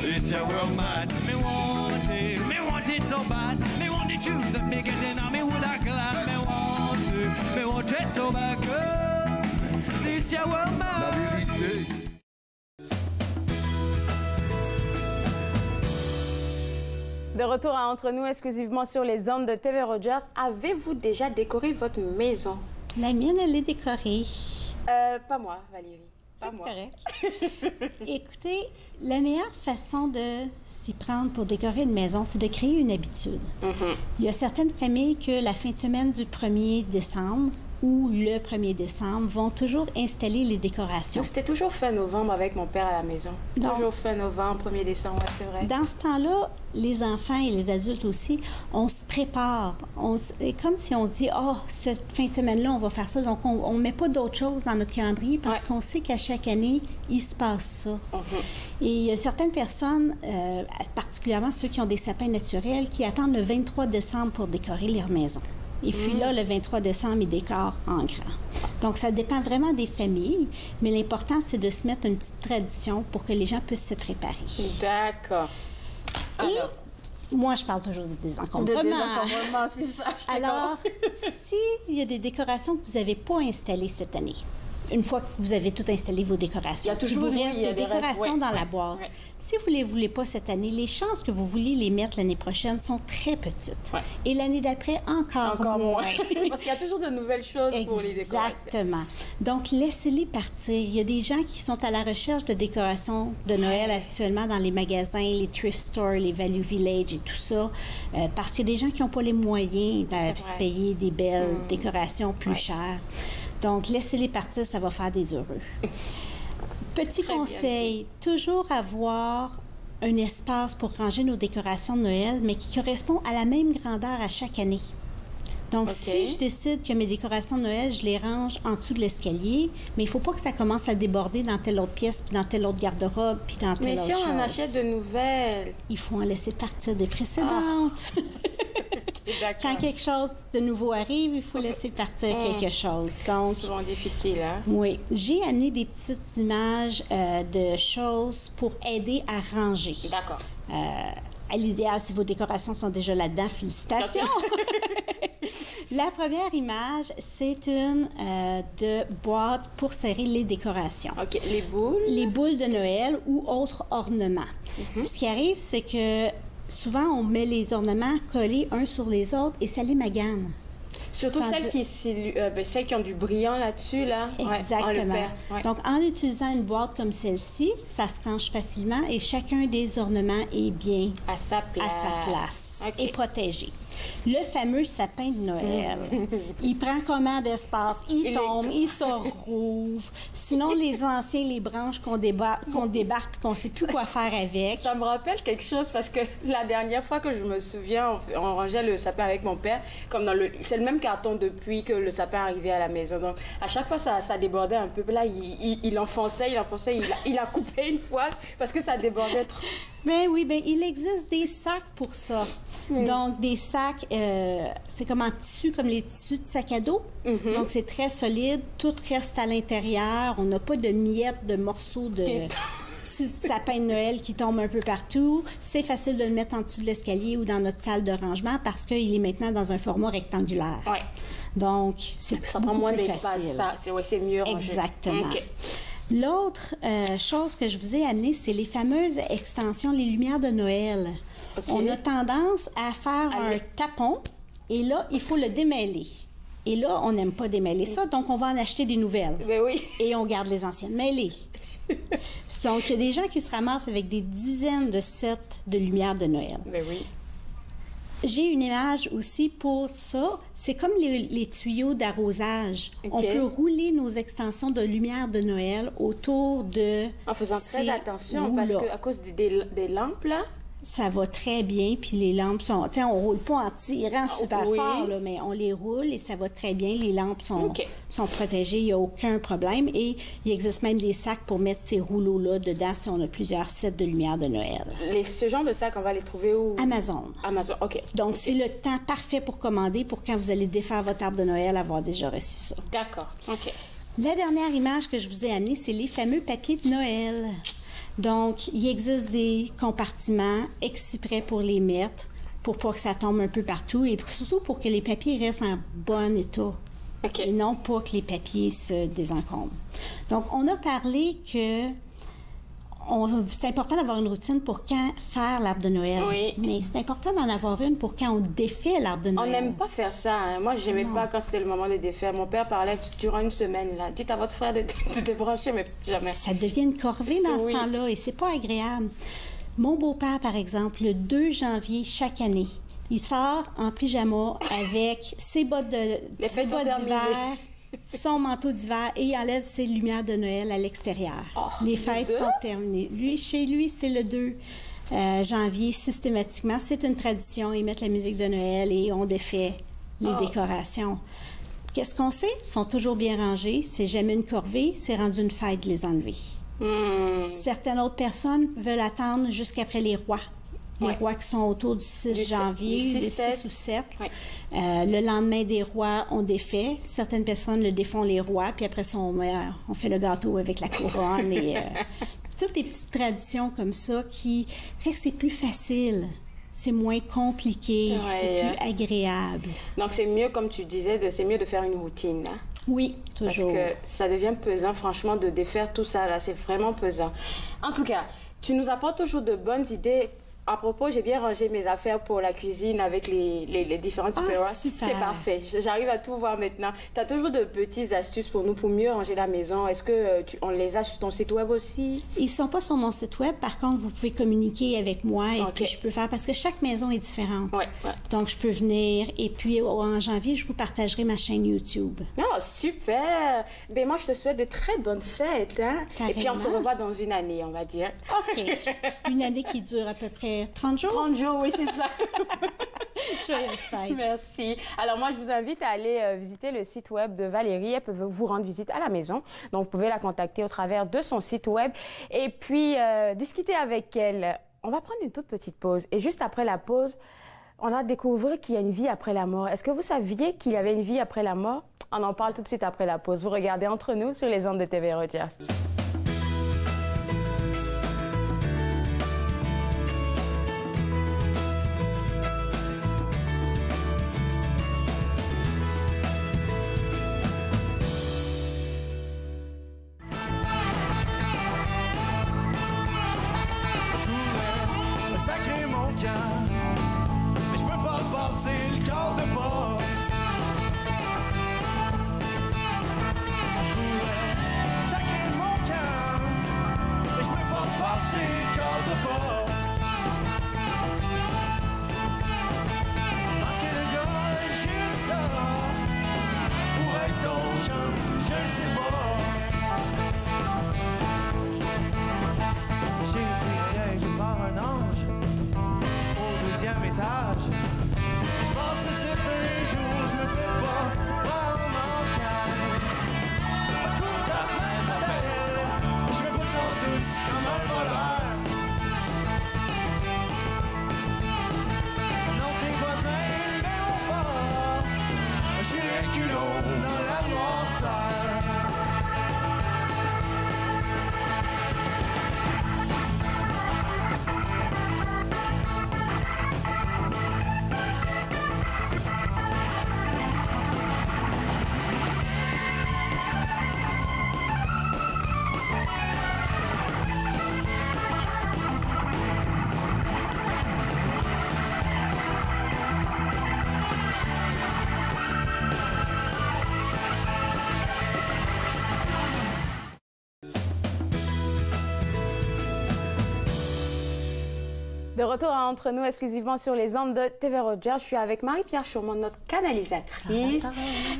It's your world mad. Me want it so bad. Me want the truth to make it, and me would have glad. Me want it so bad. It's your world mad. La vérité. De retour à Entre nous, exclusivement sur les ondes de TV Rogers. Avez-vous déjà décoré votre maison? La mienne, elle est décorée. Pas moi, Valérie. Pas moi. Correct. Écoutez, la meilleure façon de s'y prendre pour décorer une maison, c'est de créer une habitude. Il y a certaines familles que la fin de semaine du 1er décembre ou le 1er décembre vont toujours installer les décorations. C'était toujours fin novembre avec mon père à la maison. Donc, toujours fin novembre, 1er décembre, ouais, c'est vrai. Dans ce temps-là, les enfants et les adultes aussi, on se prépare. C'est comme si on se dit, oh, cette fin de semaine-là, on va faire ça. Donc, on ne met pas d'autres choses dans notre calendrier parce qu'on sait qu'à chaque année, il se passe ça. Et il y a certaines personnes, particulièrement ceux qui ont des sapins naturels, qui attendent le 23 décembre pour décorer leur maison. Et puis là, le 23 décembre, ils décorent en grand. Donc, ça dépend vraiment des familles, mais l'important, c'est de se mettre une petite tradition pour que les gens puissent se préparer. D'accord. Et moi, je parle toujours de désencombrement. De désencombrement, c'est ça. Alors, s'il y a des décorations que vous n'avez pas installées cette année, une fois que vous avez tout installé vos décorations, il y a toujours des décorations dans la boîte. Si vous ne les voulez pas cette année, les chances que vous vouliez les mettre l'année prochaine sont très petites. Et l'année d'après, encore moins. Parce qu'il y a toujours de nouvelles choses pour les décorations. Exactement. Donc, laissez-les partir. Il y a des gens qui sont à la recherche de décorations de Noël actuellement dans les magasins, les thrift stores, les Value Village et tout ça, parce qu'il y a des gens qui n'ont pas les moyens de se payer des belles décorations plus chères. Donc, laissez-les partir, ça va faire des heureux. Petit conseil, toujours avoir un espace pour ranger nos décorations de Noël, mais qui correspond à la même grandeur à chaque année. Donc, si je décide que mes décorations de Noël, je les range en dessous de l'escalier, mais il ne faut pas que ça commence à déborder dans telle autre pièce, puis dans telle autre garde-robe, puis dans telle autre chose. Mais si on en achète de nouvelles? Il faut en laisser partir des précédentes. Quand quelque chose de nouveau arrive, il faut laisser partir quelque chose. Donc, c'est souvent difficile, hein? Oui. J'ai amené des petites images de choses pour aider à ranger. D'accord. À l'idéal, si vos décorations sont déjà là-dedans, félicitations! La première image, c'est une de boîte pour serrer les décorations. OK. Les boules? Les boules de Noël ou autres ornements. Ce qui arrive, c'est que souvent, on met les ornements collés uns sur les autres et ça les magane. Surtout celles qui ont du brillant là-dessus, là. Exactement. Donc, en utilisant une boîte comme celle-ci, ça se range facilement et chacun des ornements est bien à sa place et protégé. Le fameux sapin de Noël. Il prend comment d'espace? Il tombe, il se rouvre. Sinon, les anciens, les branches qu'on débarque et qu'on ne sait plus quoi faire avec. Ça me rappelle quelque chose parce que la dernière fois que je me souviens, on rangeait le sapin avec mon père, comme c'est le même carton depuis que le sapin arrivait à la maison. Donc, à chaque fois, ça débordait un peu. Là, il enfonçait, il a coupé une fois parce que ça débordait trop. Ben oui, il existe des sacs pour ça. Donc, des sacs, c'est comme en tissu, comme les tissus de sac à dos. Donc, c'est très solide. Tout reste à l'intérieur. On n'a pas de miettes, de morceaux de petits sapins de Noël qui tombent un peu partout. C'est facile de le mettre en dessous de l'escalier ou dans notre salle de rangement parce qu'il est maintenant dans un format rectangulaire. Donc, ça prend moins d'espace. C'est mieux rangé. Exactement. L'autre chose que je vous ai amenée, c'est les fameuses extensions, les lumières de Noël. On a tendance à faire un tapon et là, il faut le démêler. Et là, on n'aime pas démêler ça, donc on va en acheter des nouvelles. Ben oui. Et on garde les anciennes mêlées. Donc, il y a des gens qui se ramassent avec des dizaines de sets de lumières de Noël. Ben oui. J'ai une image aussi pour ça. C'est comme les tuyaux d'arrosage. On peut rouler nos extensions de lumière de Noël autour de... En faisant très attention, parce qu'à cause des lampes, là, Ça va très bien, puis les lampes sont... Tu sais, on roule pas en tirant super fort, là, mais on les roule et ça va très bien. Les lampes sont protégées, il n'y a aucun problème. Et il existe même des sacs pour mettre ces rouleaux-là dedans si on a plusieurs sets de lumière de Noël. Ce genre de sacs, on va les trouver où? Amazon. Amazon, OK. Donc, c'est le temps parfait pour commander pour quand vous allez défaire votre arbre de Noël, avoir déjà reçu ça. D'accord, OK. La dernière image que je vous ai amenée, c'est les fameux papiers de Noël. Donc, il existe des compartiments exprès pour les mettre, pour pas que ça tombe un peu partout et surtout pour que les papiers restent en bon état. Okay. Et non pas que les papiers se désencombrent. Donc, on a parlé que c'est important d'avoir une routine pour quand faire l'arbre de Noël. Oui. Mais c'est important d'en avoir une pour quand on défait l'arbre de Noël. On n'aime pas faire ça. Hein. Moi, je n'aimais pas quand c'était le moment de défaire. Mon père parlait durant une semaine. Là. Dites à votre frère de débrancher, mais jamais. Ça devient une corvée dans ce temps-là et c'est pas agréable. Mon beau-père, par exemple, le 2 janvier chaque année, il sort en pyjama avec ses bottes d'hiver, son manteau d'hiver et il enlève ses lumières de Noël à l'extérieur. Les fêtes sont terminées. Chez lui, c'est le 2 janvier, systématiquement. C'est une tradition. Ils mettent la musique de Noël et on défait les décorations. Qu'est-ce qu'on sait? Ils sont toujours bien rangés. C'est jamais une corvée. C'est rendu une fête de les enlever. Certaines autres personnes veulent attendre jusqu'après les rois. Les rois qui sont autour du 6 janvier, du 6 ou 7. Le lendemain des rois, on défait. Certaines personnes le défont les rois, puis après ça, on fait le gâteau avec la couronne. Et toutes les petites traditions comme ça qui fait que c'est plus facile. C'est moins compliqué, c'est plus agréable. Donc, c'est mieux, comme tu disais, c'est mieux de faire une routine. Hein? Oui, toujours. Parce que ça devient pesant, franchement, de défaire tout ça, là. C'est vraiment pesant. En tout cas, tu nous apportes toujours de bonnes idées. À propos, j'ai bien rangé mes affaires pour la cuisine avec les différentes tiroirs. C'est parfait. J'arrive à tout voir maintenant. Tu as toujours de petites astuces pour nous, pour mieux ranger la maison. Est-ce que on les a sur ton site web aussi? Ils ne sont pas sur mon site web. Par contre, vous pouvez communiquer avec moi et puis je peux faire... Parce que chaque maison est différente. Donc, je peux venir. Et puis, en janvier, je vous partagerai ma chaîne YouTube. Oh, super! Ben moi, je te souhaite de très bonnes fêtes. Hein? Et puis, on se revoit dans une année, on va dire. OK. Une année qui dure à peu près 30 jours? 30 jours, oui, c'est ça. Joyeuse fête. Merci. Alors, moi, je vous invite à aller visiter le site web de Valérie. Elle peut vous rendre visite à la maison. Donc, vous pouvez la contacter au travers de son site web et puis discuter avec elle. On va prendre une toute petite pause. Et juste après la pause, on va découvrir qu'il y a une vie après la mort. Est-ce que vous saviez qu'il y avait une vie après la mort? On en parle tout de suite après la pause. Vous regardez Entre nous sur les ondes de TV Rogers. Sacré mon cœur, mais je peux pas passer le quart de porte. Je voulais sacrer mon cœur, mais je peux pas passer le quart de porte. Parce que le gars est juste là pour être ton chum, je le sais pas. J'ai été piégé par un ange au 2e étage. Si je pense que c'est un jour, je me fais pas prendre mon cage. Couvre ta fenêtre, ma belle, je me pousse en douce comme un voleur. Non, tes voisins ne verront pas, j'ai un culot dans la noirceur. De retour entre nous exclusivement sur les ondes de TV Rogers, je suis avec Marie-Pierre Chaumont, notre canalisatrice.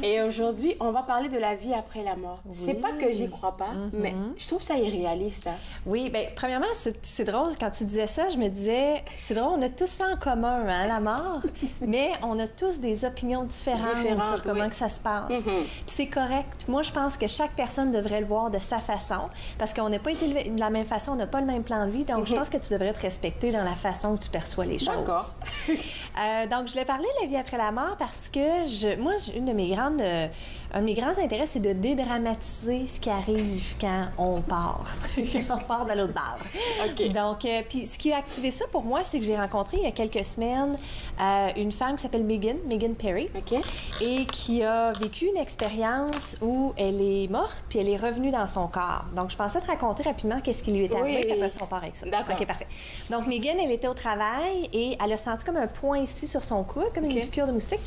Et aujourd'hui, on va parler de la vie après la mort. Oui. C'est pas que j'y crois pas, mais je trouve ça irréaliste. Hein? Oui, bien, premièrement, c'est drôle, quand tu disais ça, je me disais, c'est drôle, on a tous ça en commun, hein, la mort, mais on a tous des opinions différentes sur comment que ça se passe. Puis c'est correct. Moi, je pense que chaque personne devrait le voir de sa façon, parce qu'on n'a pas été élevé de la même façon, on n'a pas le même plan de vie, donc je pense que tu devrais te respecter dans la façon que tu perçois les choses. D'accord. Donc, je voulais parler de la vie après la mort parce que moi, un de mes grands intérêts, c'est de dédramatiser ce qui arrive quand on part. On part de l'autre barre. Okay. Donc, puis ce qui a activé ça pour moi, c'est que j'ai rencontré il y a quelques semaines une femme qui s'appelle Megan Perry, et qui a vécu une expérience où elle est morte puis elle est revenue dans son corps. Donc, je pensais te raconter rapidement qu'est-ce qui lui est arrivé, puis après ça, on part avec ça. D'accord. OK, parfait. Donc, Megan, elle était au travail et elle a senti comme un point ici sur son coude, comme une piqûre de moustique.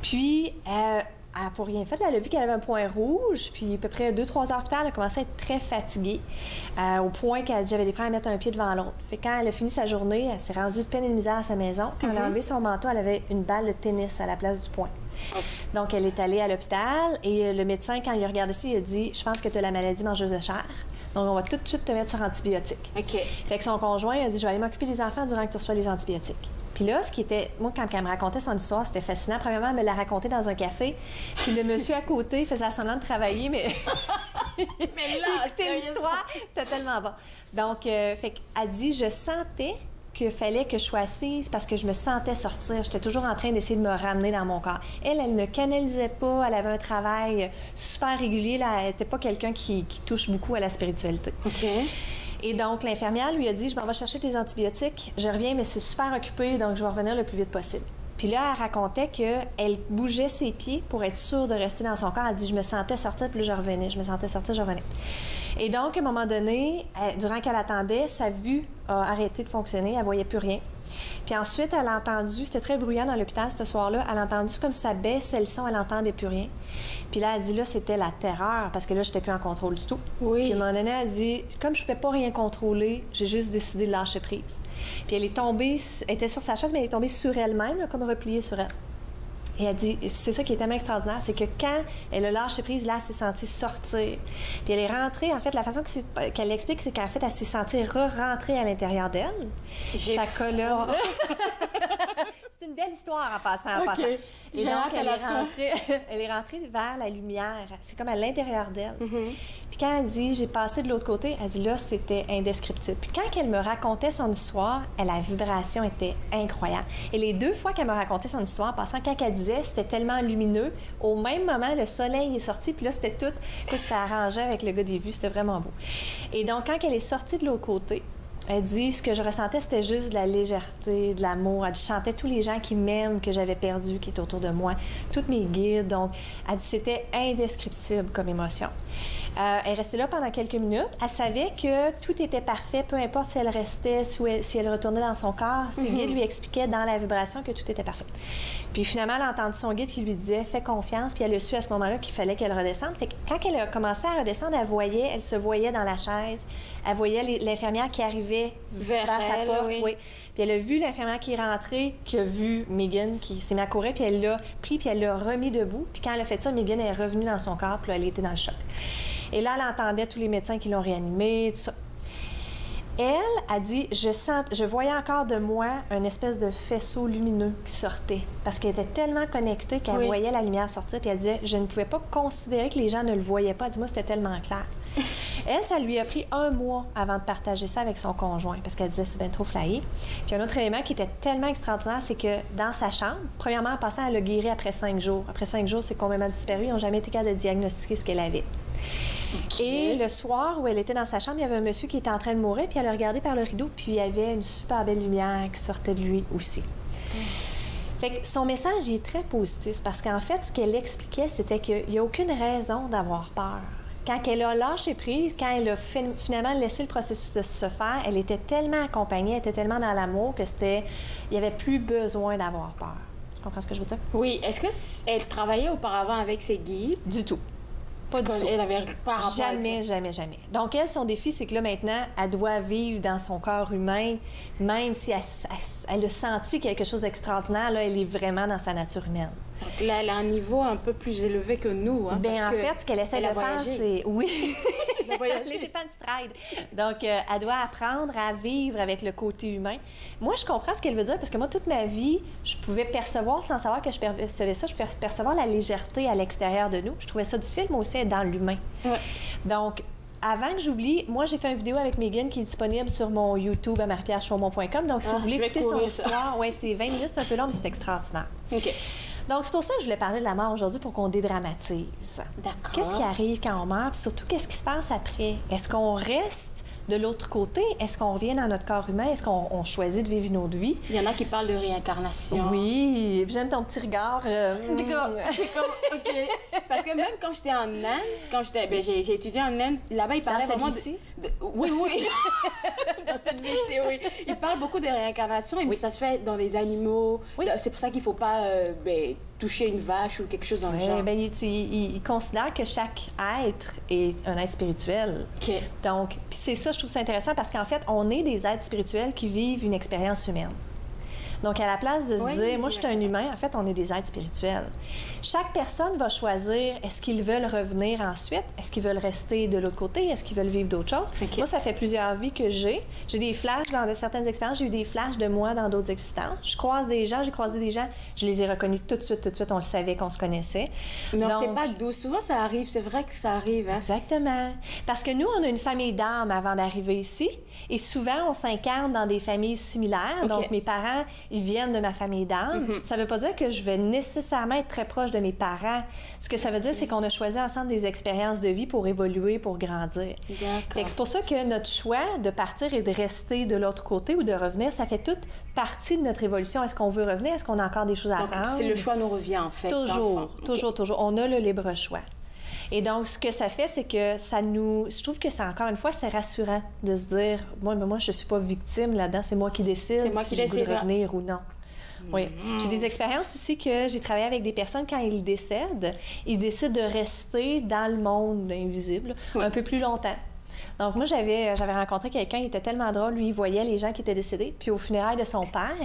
Puis, elle n'a pour rien fait. Elle a vu qu'elle avait un point rouge, puis à peu près 2-3 heures plus tard, elle a commencé à être très fatiguée, au point qu'elle j'avais des problèmes à mettre un pied devant l'autre. Fait que quand elle a fini sa journée, elle s'est rendue de peine et de misère à sa maison. Quand elle a enlevé son manteau, elle avait une balle de tennis à la place du poing. Donc, elle est allée à l'hôpital et le médecin, quand il a regardé ça, il a dit « Je pense que tu as la maladie mangeuse de chair. Donc, on va tout de suite te mettre sur antibiotiques. » Fait que son conjoint a dit « Je vais aller m'occuper des enfants durant que tu reçois les antibiotiques. » Puis là, ce qui était... Moi, quand elle me racontait son histoire, c'était fascinant. Premièrement, elle me l'a raconté dans un café. Puis le monsieur à côté faisait semblant de travailler, mais... mais là, c'était l'histoire. C'était tellement bon. Donc, fait qu'elle dit, je sentais qu'il fallait que je sois assise parce que je me sentais sortir. J'étais toujours en train d'essayer de me ramener dans mon corps. Elle ne canalisait pas. Elle avait un travail super régulier. Là, elle n'était pas quelqu'un qui touche beaucoup à la spiritualité. Et donc, l'infirmière lui a dit, je m'en vais chercher tes antibiotiques. Je reviens, mais c'est super occupé, donc je vais revenir le plus vite possible. Puis là, elle racontait qu'elle bougeait ses pieds pour être sûre de rester dans son corps. Elle dit, je me sentais sortir, puis là, je revenais. Je me sentais sortir, je revenais. Et donc, à un moment donné, durant qu'elle attendait, sa vue a arrêté de fonctionner. Elle voyait plus rien. Puis ensuite, elle a entendu, c'était très bruyant dans l'hôpital ce soir-là, elle a entendu comme ça baissait le son, elle n'entendait plus rien. Puis là, elle dit, là, c'était la terreur, parce que là, j'étais plus en contrôle du tout. Puis à un moment donné, elle dit, comme je ne pouvais pas rien contrôler, j'ai juste décidé de lâcher prise. Puis elle est tombée, elle était sur sa chaise, mais elle est tombée sur elle-même, là, comme repliée sur elle. Et elle dit, c'est ça qui est tellement extraordinaire, c'est que quand elle a lâché prise, là, elle s'est sentie sortir. Puis elle est rentrée, en fait, la façon qu'elle l'explique, c'est qu'en fait, elle s'est sentie re-rentrer à l'intérieur d'elle. Sa colonne. C'est une belle histoire en passant. Et donc, elle est rentrée vers la lumière. C'est comme à l'intérieur d'elle. Puis quand elle dit, j'ai passé de l'autre côté, elle dit, là, c'était indescriptible. Puis quand elle me racontait son histoire, la vibration était incroyable. Et les 2 fois qu'elle me racontait son histoire, en passant, quand elle disait, c'était tellement lumineux, au même moment, le soleil est sorti, puis là, c'était tout, ça arrangeait avec le gars des vues, c'était vraiment beau. Et donc, quand elle est sortie de l'autre côté, elle dit, ce que je ressentais, c'était juste de la légèreté, de l'amour. Elle dit, je chantais tous les gens qui m'aiment, que j'avais perdus, qui étaient autour de moi, tous mes guides. Donc, elle dit, c'était indescriptible comme émotion. Elle restait là pendant quelques minutes. Elle savait que tout était parfait, peu importe si elle restait, si elle retournait dans son corps. Ses guides lui expliquaient dans la vibration que tout était parfait. Puis finalement, elle a entendu son guide qui lui disait, fais confiance. Puis elle a su à ce moment-là qu'il fallait qu'elle redescende. Fait que quand elle a commencé à redescendre, elle se voyait dans la chaise. Elle voyait l'infirmière qui arrivait vers sa porte. Puis elle a vu l'infirmière qui est rentrée, qui a vu Megan qui s'est mise à courir, puis elle l'a pris, puis elle l'a remis debout. Puis quand elle a fait ça, Megan est revenue dans son corps, puis là, elle était dans le choc. Et là, elle entendait tous les médecins qui l'ont réanimée, tout ça. Elle a dit, je voyais encore de moi un espèce de faisceau lumineux qui sortait, parce qu'elle était tellement connectée qu'elle voyait la lumière sortir, puis elle disait, je ne pouvais pas considérer que les gens ne le voyaient pas. Elle dit, moi, c'était tellement clair. Elle, ça lui a pris 1 mois avant de partager ça avec son conjoint, parce qu'elle disait, c'est bien trop flyé. Puis un autre élément qui était tellement extraordinaire, c'est que dans sa chambre, premièrement, en passant, elle a guéri après 5 jours. Après 5 jours, c'est complètement disparu. Ils n'ont jamais été capables de diagnostiquer ce qu'elle avait. Et le soir où elle était dans sa chambre, il y avait un monsieur qui était en train de mourir, puis elle a regardé par le rideau, puis il y avait une super belle lumière qui sortait de lui aussi. Fait que son message il est très positif, parce qu'en fait, ce qu'elle expliquait, c'était qu'il n'y a aucune raison d'avoir peur. Quand elle a lâché prise, quand elle a finalement laissé le processus de se faire, elle était tellement accompagnée, elle était tellement dans l'amour que il n'y avait plus besoin d'avoir peur. Tu comprends ce que je veux dire? Oui. Est-ce qu'elle travaillait auparavant avec ses guides? Du tout. Pas du tout. Elle avait pas rapport Jamais, jamais, jamais. Donc, elle, son défi, c'est que là, maintenant, elle doit vivre dans son corps humain, même si elle a senti quelque chose d'extraordinaire, là, elle est vraiment dans sa nature humaine. Donc là, elle a un niveau un peu plus élevé que nous. Hein, bien, en fait, ce qu'elle essaie de faire, c'est... Oui, les défends une petite ride. Donc, elle doit apprendre à vivre avec le côté humain. Moi, je comprends ce qu'elle veut dire, parce que moi, toute ma vie, je pouvais percevoir, sans savoir que je percevais ça, je pouvais percevoir la légèreté à l'extérieur de nous. Je trouvais ça difficile, moi aussi, être dans l'humain. Ouais. Donc, avant que j'oublie, moi, j'ai fait une vidéo avec Megan qui est disponible sur mon YouTube à mariepierrechaumont.com. Donc, si vous voulez écouter son histoire, ouais, c'est 20 minutes, c'est un peu long, mais c'est extraordinaire. OK. Donc, c'est pour ça que je voulais parler de la mort aujourd'hui, pour qu'on dédramatise. D'accord. Qu'est-ce qui arrive quand on meurt? Puis surtout, qu'est-ce qui se passe après? Est-ce qu'on reste de l'autre côté? Est-ce qu'on revient dans notre corps humain? Est-ce qu'on choisit de vivre une autre vie? Il y en a qui parlent de réincarnation. Oui, j'aime ton petit regard. C'est comme, OK. Parce que même quand j'étais en Inde, j'ai étudié en Inde, là-bas, ils parlaient vraiment Oui, oui. Dans cette vie, oui. Ils parlent beaucoup de réincarnation, et ça se fait dans les animaux. Oui. C'est pour ça qu'il ne faut pas toucher une vache ou quelque chose dans le genre. Bien, ils considèrent que chaque être est un être spirituel. OK. Donc, puis c'est ça, je trouve ça intéressant, parce qu'en fait, on est des êtres spirituels qui vivent une expérience humaine. Donc, à la place de se dire, moi, je suis un humain, en fait, on est des êtres spirituels. Chaque personne va choisir, est-ce qu'ils veulent revenir ensuite? Est-ce qu'ils veulent rester de l'autre côté? Est-ce qu'ils veulent vivre d'autres choses? Okay. Moi, ça fait plusieurs vies que j'ai. J'ai des flashs dans certaines expériences. J'ai eu des flashs de moi dans d'autres existences. Je croise des gens, j'ai croisé des gens, je les ai reconnus tout de suite. On le savait qu'on se connaissait. Non, c'est pas doux. Souvent, ça arrive. C'est vrai que ça arrive. Hein? Exactement. Parce que nous, on a une famille d'âmes avant d'arriver ici. Et souvent, on s'incarne dans des familles similaires. Okay. Donc, mes parents, ils viennent de ma famille d'âme. Ça veut pas dire que je vais nécessairement être très proche de mes parents. Ce que ça veut dire, c'est qu'on a choisi ensemble des expériences de vie pour évoluer, pour grandir. C'est pour ça que notre choix de partir et de rester de l'autre côté ou de revenir, ça fait toute partie de notre évolution. Est-ce qu'on veut revenir? Est-ce qu'on a encore des choses à apprendre? C'est le choix nous revient, en fait. Toujours. On a le libre choix. Et donc, ce que ça fait, c'est que je trouve que c'est, encore une fois, c'est rassurant de se dire, moi, je ne suis pas victime là-dedans, c'est moi qui décide si je veux revenir ou non. Oui. J'ai des expériences aussi que j'ai travaillé avec des personnes, quand ils décèdent, ils décident de rester dans le monde invisible un peu plus longtemps. Donc, moi, j'avais rencontré quelqu'un, il était tellement drôle. Lui, il voyait les gens qui étaient décédés. Puis, au funérailles de son père,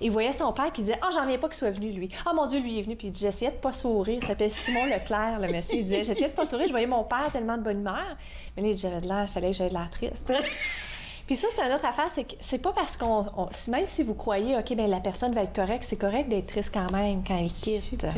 il voyait son père qui disait « Ah, j'en reviens pas qu'il soit venu, lui. Ah, mon Dieu, lui, il est venu. » Puis, il dit « J'essayais de pas sourire. » Il s'appelait Simon Leclerc, le monsieur. Il disait « J'essayais de pas sourire. Je voyais mon père tellement de bonne humeur. » Mais là, j'avais de l'air, il fallait que j'aie de l'air triste. Puis ça, c'est une autre affaire, c'est que c'est pas parce même si vous croyez, OK, bien, la personne va être correcte, c'est correct d'être triste quand même quand elle quitte. Super.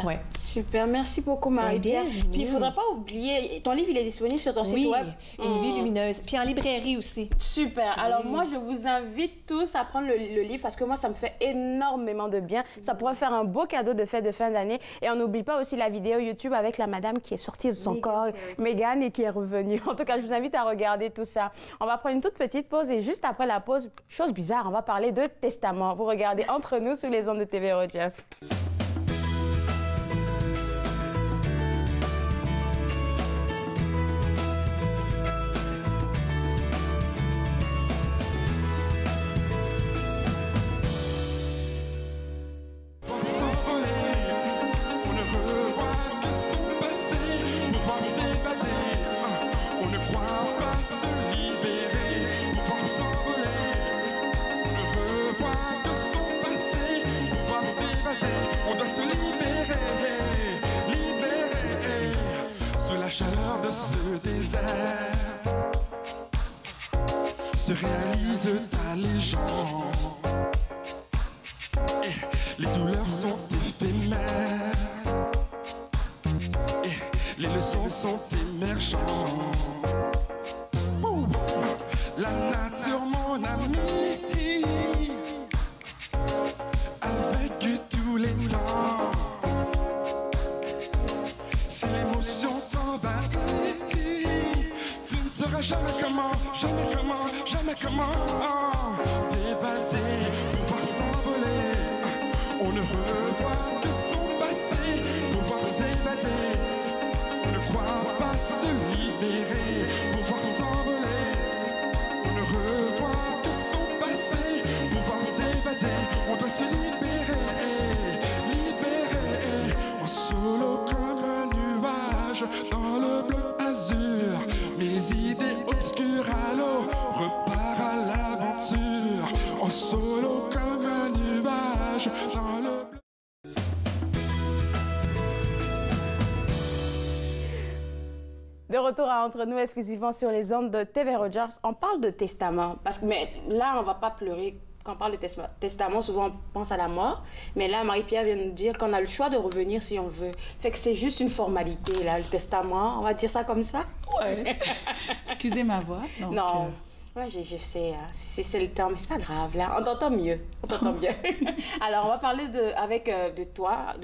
Ouais. Super. Merci beaucoup, Marie-Pierre. Puis il faudra pas oublier, ton livre, il est disponible sur ton site web. Une vie lumineuse. Puis en librairie aussi. Super. Alors moi, je vous invite tous à prendre le livre, parce que moi, ça me fait énormément de bien. Ça pourrait faire un beau cadeau de fête de fin d'année. Et on n'oublie pas aussi la vidéo YouTube avec la madame qui est sortie de son corps, Megan, et qui est revenue. En tout cas, je vous invite à regarder tout ça. On va prendre une toute petite pause, et juste après la pause, chose bizarre, on va parler de testament. Vous regardez Entre nous sur les ondes de TV Rogers. Chaleur de ce désert se réalise ta légende, et les douleurs sont éphémères, et les leçons sont émergentes. La nature, mon ami, a vécu tous les temps. Si l'émotion t'envahit, tu ne sauras jamais comment t'évader, pouvoir s'envoler. On ne revoit que son passé, pouvoir s'évader. On ne croit pas se libérer, pouvoir s'envoler. On ne revoit que son passé, pouvoir s'évader. On doit se libérer, en solo comme un nuage dans nage dans le... De retour à Entre nous, exclusivement sur les ondes de TV Rogers. On parle de testament, mais là, on ne va pas pleurer. Quand on parle de testament, souvent on pense à la mort. Mais là, Marie-Pierre vient nous dire qu'on a le choix de revenir si on veut. Fait que c'est juste une formalité, là, le testament. On va dire ça comme ça? Ouais. Excusez ma voix. Donc, non. Ouais, je sais, c'est le temps, mais c'est pas grave, là. On t'entend mieux. On t'entend bien. Alors, on va parler de toi,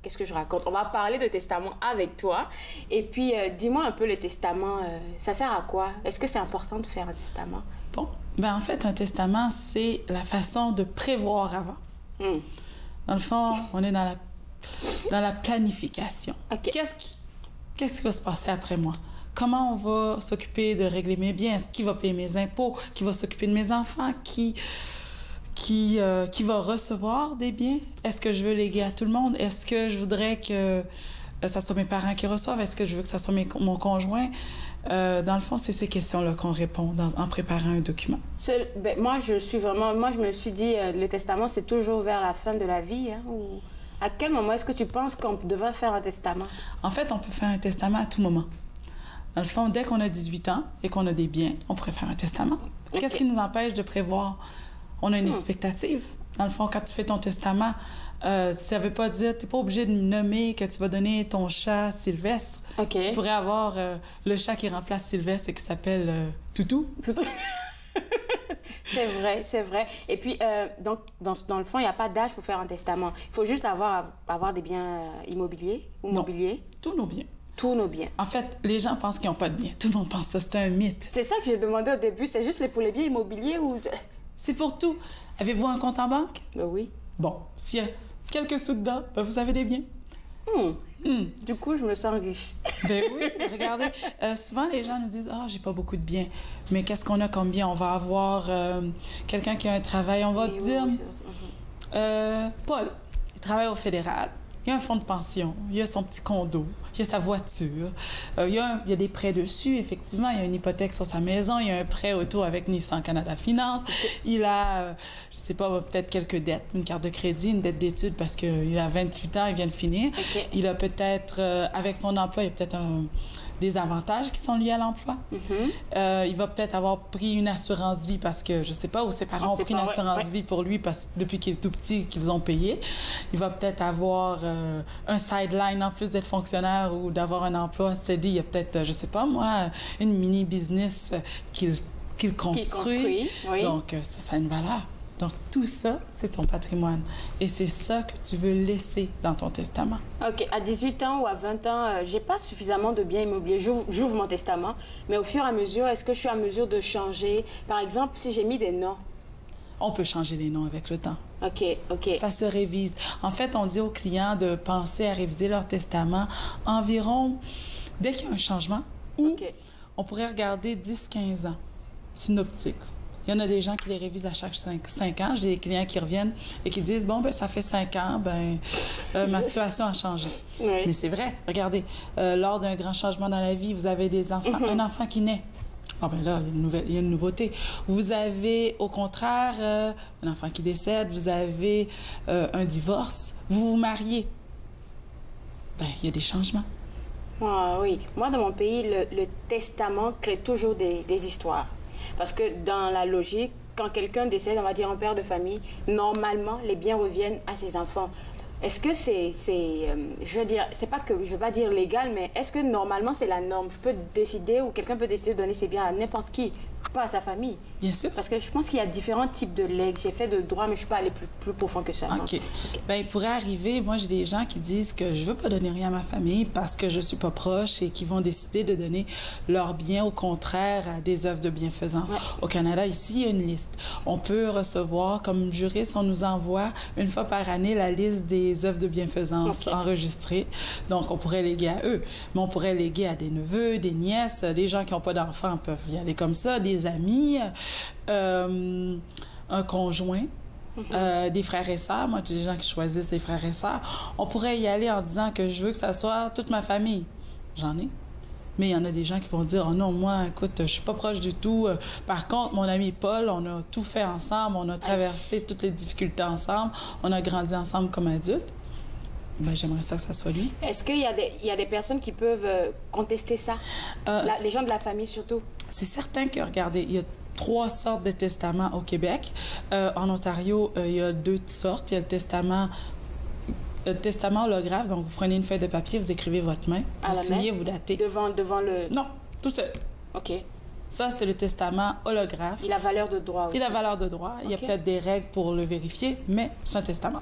qu'est-ce que je raconte? On va parler de testament avec toi. Et puis, dis-moi un peu, le testament, ça sert à quoi? Est-ce que c'est important de faire un testament? Bon, ben en fait, un testament, c'est la façon de prévoir avant. Dans le fond, on est dans la planification. Okay. Qu'est-ce qui va se passer après moi? Comment on va s'occuper de régler mes biens? Est-ce qui va payer mes impôts? Qui va s'occuper de mes enfants? Qui va recevoir des biens? Est-ce que je veux léguer à tout le monde? Est-ce que je voudrais que ça soit mes parents qui reçoivent? Est-ce que je veux que ça soit mon conjoint? Dans le fond, c'est ces questions-là qu'on répond en préparant un document. Moi, je me suis dit, le testament, c'est toujours vers la fin de la vie, hein, ou... À quel moment est-ce que tu penses qu'on devrait faire un testament? En fait, on peut faire un testament à tout moment. Dans le fond, dès qu'on a 18 ans et qu'on a des biens, on pourrait faire un testament. Okay. Qu'est-ce qui nous empêche de prévoir? On a une expectative. Dans le fond, quand tu fais ton testament, ça ne veut pas dire... Tu n'es pas obligé de nommer que tu vas donner ton chat Sylvestre. Okay. Tu pourrais avoir le chat qui remplace Sylvestre et qui s'appelle Toutou. Toutou. C'est vrai, c'est vrai. Et puis, donc, dans le fond, il n'y a pas d'âge pour faire un testament. Il faut juste avoir des biens immobiliers ou mobiliers. Tous nos biens. Tous nos biens. En fait, les gens pensent qu'ils n'ont pas de biens. Tout le monde pense ça. C'est un mythe. C'est ça que j'ai demandé au début. C'est juste pour les biens immobiliers ou... C'est pour tout. Avez-vous un compte en banque? Ben oui. Bon, s'il y a quelques sous dedans, ben vous avez des biens. Du coup, je me sens riche. Ben oui, regardez. Souvent, les gens nous disent « Ah, j'ai pas beaucoup de biens. » Mais qu'est-ce qu'on a comme biens? On va avoir quelqu'un qui a un travail. On va dire... Paul, il travaille au fédéral. Il y a un fonds de pension, il y a son petit condo, il y a sa voiture, il y a des prêts dessus, effectivement, il y a une hypothèque sur sa maison, il y a un prêt auto avec Nissan Canada Finance, il a, je sais pas, peut-être quelques dettes, une carte de crédit, une dette d'études parce qu'il a 28 ans, il vient de finir. Il a peut-être, avec son emploi, il y a peut-être des avantages qui sont liés à l'emploi. Il va peut-être avoir pris une assurance vie parce que, je sais pas, ou ses parents ont pris une assurance vie pour lui parce que depuis qu'il est tout petit, qu'ils ont payé. Il va peut-être avoir un sideline en plus d'être fonctionnaire ou d'avoir un emploi steady. Il y a peut-être, je sais pas moi, une mini-business qu'il construit. Oui. Donc, ça a une valeur. Donc, tout ça, c'est ton patrimoine. Et c'est ça que tu veux laisser dans ton testament. OK. À 18 ans ou à 20 ans, j'ai pas suffisamment de biens immobiliers. J'ouvre mon testament. Mais au fur et à mesure, est-ce que je suis à mesure de changer? Par exemple, si j'ai mis des noms. On peut changer les noms avec le temps. OK, OK. Ça se révise. En fait, on dit aux clients de penser à réviser leur testament environ dès qu'il y a un changement ou on pourrait regarder 10-15 ans. C'est une optique. Il y en a des gens qui les révisent à chaque 5 ans. J'ai des clients qui reviennent et qui disent « Bon, ben ça fait 5 ans, ma situation a changé. » Mais c'est vrai. Regardez, lors d'un grand changement dans la vie, vous avez des enfants, un enfant qui naît. Ah ben là, il y a une nouveauté. Vous avez, au contraire, un enfant qui décède, vous avez un divorce, vous vous mariez. Ben, il y a des changements. Ah, oui. Moi, dans mon pays, le testament crée toujours des histoires. Parce que dans la logique, quand quelqu'un décède, on va dire un père de famille, normalement, les biens reviennent à ses enfants. Est-ce que je veux dire, c'est pas que, je veux pas dire légal, mais est-ce que normalement c'est la norme? Je peux décider ou quelqu'un peut décider de donner ses biens à n'importe qui, pas à sa famille? Bien sûr. Parce que je pense qu'il y a différents types de legs. J'ai fait de droit, mais je suis pas allée plus profond que ça. OK. Ben, il pourrait arriver, moi j'ai des gens qui disent que je veux pas donner rien à ma famille parce que je suis pas proche et qui vont décider de donner leurs biens, au contraire, à des œuvres de bienfaisance. Au Canada, ici, il y a une liste. On peut recevoir, comme juriste, on nous envoie une fois par année la liste des œuvres de bienfaisance enregistrées. Donc, on pourrait léguer à eux. Mais on pourrait léguer à des neveux, des nièces. Les gens qui n'ont pas d'enfants peuvent y aller comme ça, des amis, un conjoint, des frères et sœurs. Moi, j'ai des gens qui choisissent des frères et sœurs. On pourrait y aller en disant que je veux que ça soit toute ma famille. J'en ai. Mais il y en a des gens qui vont dire « Oh non, moi, écoute, je suis pas proche du tout. Par contre, mon ami Paul, on a tout fait ensemble, on a traversé toutes les difficultés ensemble, on a grandi ensemble comme adultes. » Ben, j'aimerais ça que ça soit lui. Est-ce qu'il y a des personnes qui peuvent contester ça? Les gens de la famille surtout? C'est certain que, regardez, il y a 3 sortes de testaments au Québec. En Ontario, il y a 2 sortes. Il y a le testament holographe, donc vous prenez une feuille de papier, vous écrivez votre main, vous signez, vous datez. Devant le... Non, tout seul. OK. Ça, c'est le testament holographe. Il a valeur de droit aussi. Il a valeur de droit. Il y a peut-être des règles pour le vérifier, mais c'est un testament.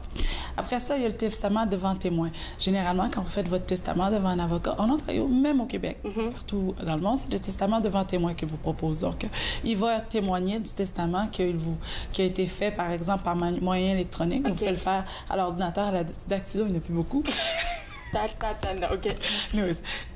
Après ça, il y a le testament devant témoin. Généralement, quand vous faites votre testament devant un avocat, en Ontario, même au Québec, partout dans le monde, c'est le testament devant témoin qu'il vous propose. Donc, il va témoigner du testament qui a été fait, par exemple, par moyen électronique. Vous pouvez le faire à l'ordinateur, à la dactylo, il n'y en a plus beaucoup. OK.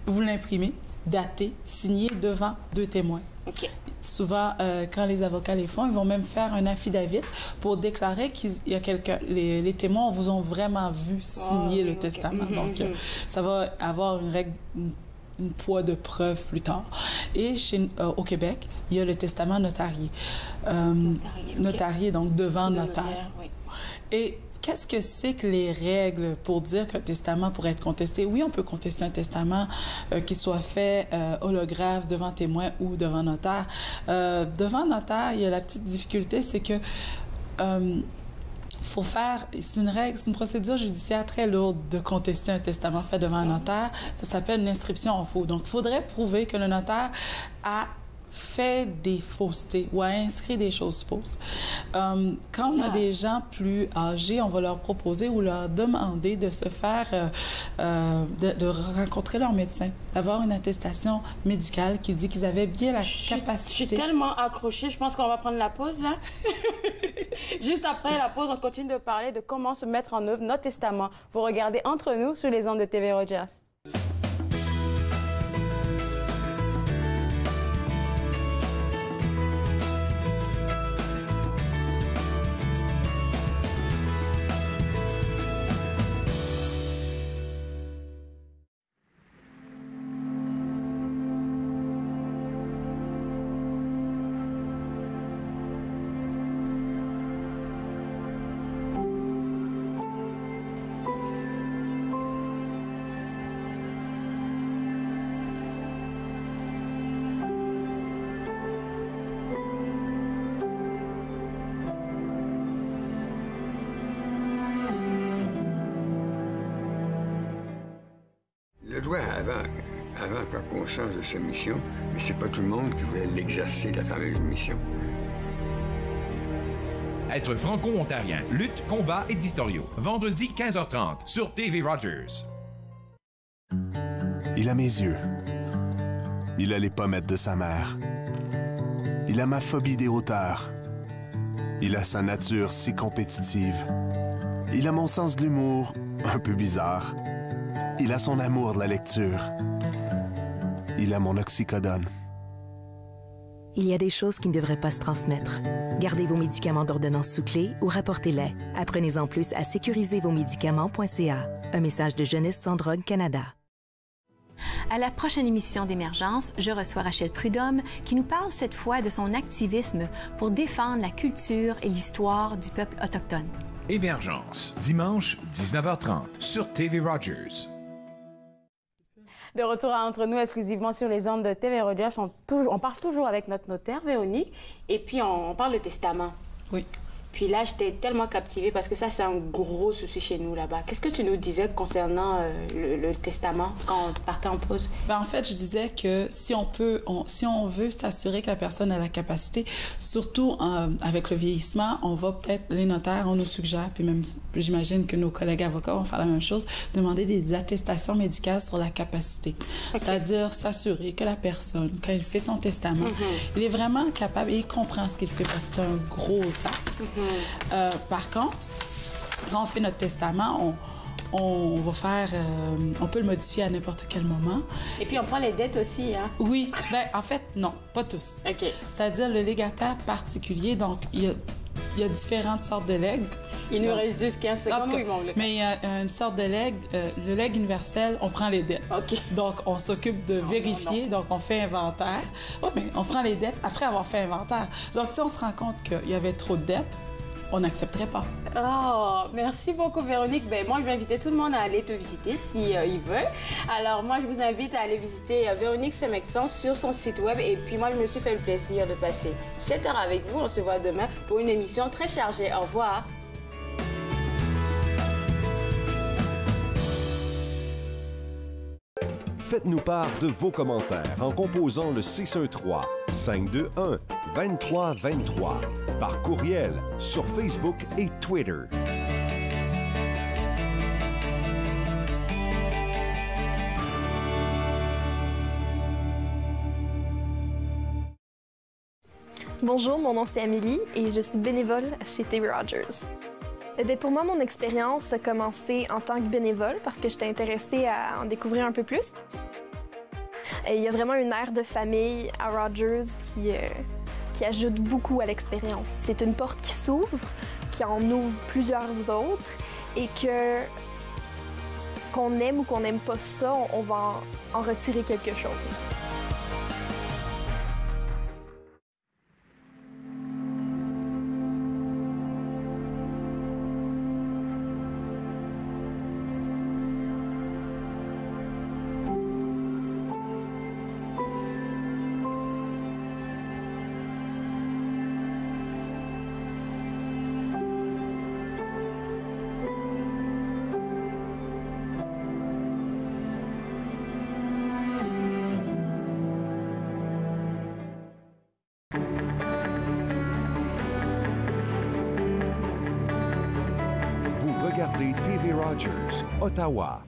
Vous l'imprimez, daté, signé devant 2 témoins. OK. Souvent, quand les avocats les font, ils vont même faire un affidavit pour déclarer qu'il y a quelqu'un... Les témoins vous ont vraiment vu signer le testament. Donc, ça va avoir une règle... un poids de preuve plus tard. Et au Québec, il y a le testament notarié. Notarié, donc devant notaire. Oui. Et qu'est-ce que c'est que les règles pour dire qu'un testament pourrait être contesté? Oui, on peut contester un testament qui soit fait holographe devant témoin ou devant notaire. Devant notaire, il y a la petite difficulté, c'est que faut faire, c'est une procédure judiciaire très lourde de contester un testament fait devant un notaire. Ça s'appelle une inscription en faux. Donc, il faudrait prouver que le notaire a fait des faussetés ou a inscrit des choses fausses. Quand on a des gens plus âgés, on va leur proposer ou leur demander de se faire, de rencontrer leur médecin, d'avoir une attestation médicale qui dit qu'ils avaient bien la capacité. Je suis tellement accrochée, je pense qu'on va prendre la pause là. Juste après la pause, on continue de parler de comment se mettre en œuvre notre testament. Vous regardez Entre nous sur les ondes de TV Rogers. Le droit, avant qu'on ait conscience de sa mission, mais c'est pas tout le monde qui voulait l'exercer, la fameuse mission. Être franco-ontarien, lutte, combats éditoriaux. Vendredi 15h30 sur TV Rogers. Il a mes yeux. Il a les pommettes de sa mère. Il a ma phobie des hauteurs. Il a sa nature si compétitive. Il a mon sens de l'humour un peu bizarre. Il a son amour de la lecture. Il a mon oxycodone. Il y a des choses qui ne devraient pas se transmettre. Gardez vos médicaments d'ordonnance sous clé ou rapportez-les. Apprenez-en plus à sécurisezvosmédicaments.ca. Un message de Jeunesse sans drogue Canada. À la prochaine émission d'Émergence, je reçois Rachel Prudhomme qui nous parle cette fois de son activisme pour défendre la culture et l'histoire du peuple autochtone. Émergence, dimanche 19h30 sur TV Rogers. De retour à Entre nous, exclusivement sur les ondes de TV Rogers. On parle toujours avec notre notaire, Véronique, et puis on parle de testament. Oui. Puis là, j'étais tellement captivée parce que ça, c'est un gros souci chez nous là-bas. Qu'est-ce que tu nous disais concernant le testament quand on partait en pause? Ben, en fait, je disais que si on veut s'assurer que la personne a la capacité, surtout avec le vieillissement, on va peut-être, les notaires, on nous suggère, puis même j'imagine que nos collègues avocats vont faire la même chose, demander des attestations médicales sur la capacité. Okay. C'est-à-dire s'assurer que la personne, quand il fait son testament, il est vraiment capable et il comprend ce qu'il fait parce que c'est un gros acte. Par contre, quand on fait notre testament, on va faire, on peut le modifier à n'importe quel moment. Et puis on prend les dettes aussi, hein? Oui, ben en fait non, pas tous. Ok. C'est-à-dire le légataire particulier, donc il y a il y a différentes sortes de legs. Il nous reste juste 15 secondes. Mais il y a une sorte de leg. Le leg universel, on prend les dettes. OK. Donc, on s'occupe de vérifier. Donc, on fait inventaire. Oh, mais on prend les dettes après avoir fait inventaire. Donc, si on se rend compte qu'il y avait trop de dettes, on n'accepterait pas. Oh, merci beaucoup, Véronique. Ben, moi, je vais inviter tout le monde à aller te visiter si ils veulent. Alors, moi, je vous invite à aller visiter Véronique Semexan sur son site web. Et puis, moi, je me suis fait le plaisir de passer 7 heures avec vous. On se voit demain pour une émission très chargée. Au revoir. Faites-nous part de vos commentaires en composant le 613-521-2323 par courriel sur Facebook et Twitter. Bonjour, mon nom c'est Amélie et je suis bénévole chez TV Rogers. Pour moi, mon expérience a commencé en tant que bénévole parce que j'étais intéressée à en découvrir un peu plus. Il y a vraiment une aire de famille à Rogers qui ajoute beaucoup à l'expérience. C'est une porte qui s'ouvre, qui en ouvre plusieurs autres et qu'on aime ou qu'on n'aime pas ça, on va en retirer quelque chose. Regardez TV Rogers, Ottawa.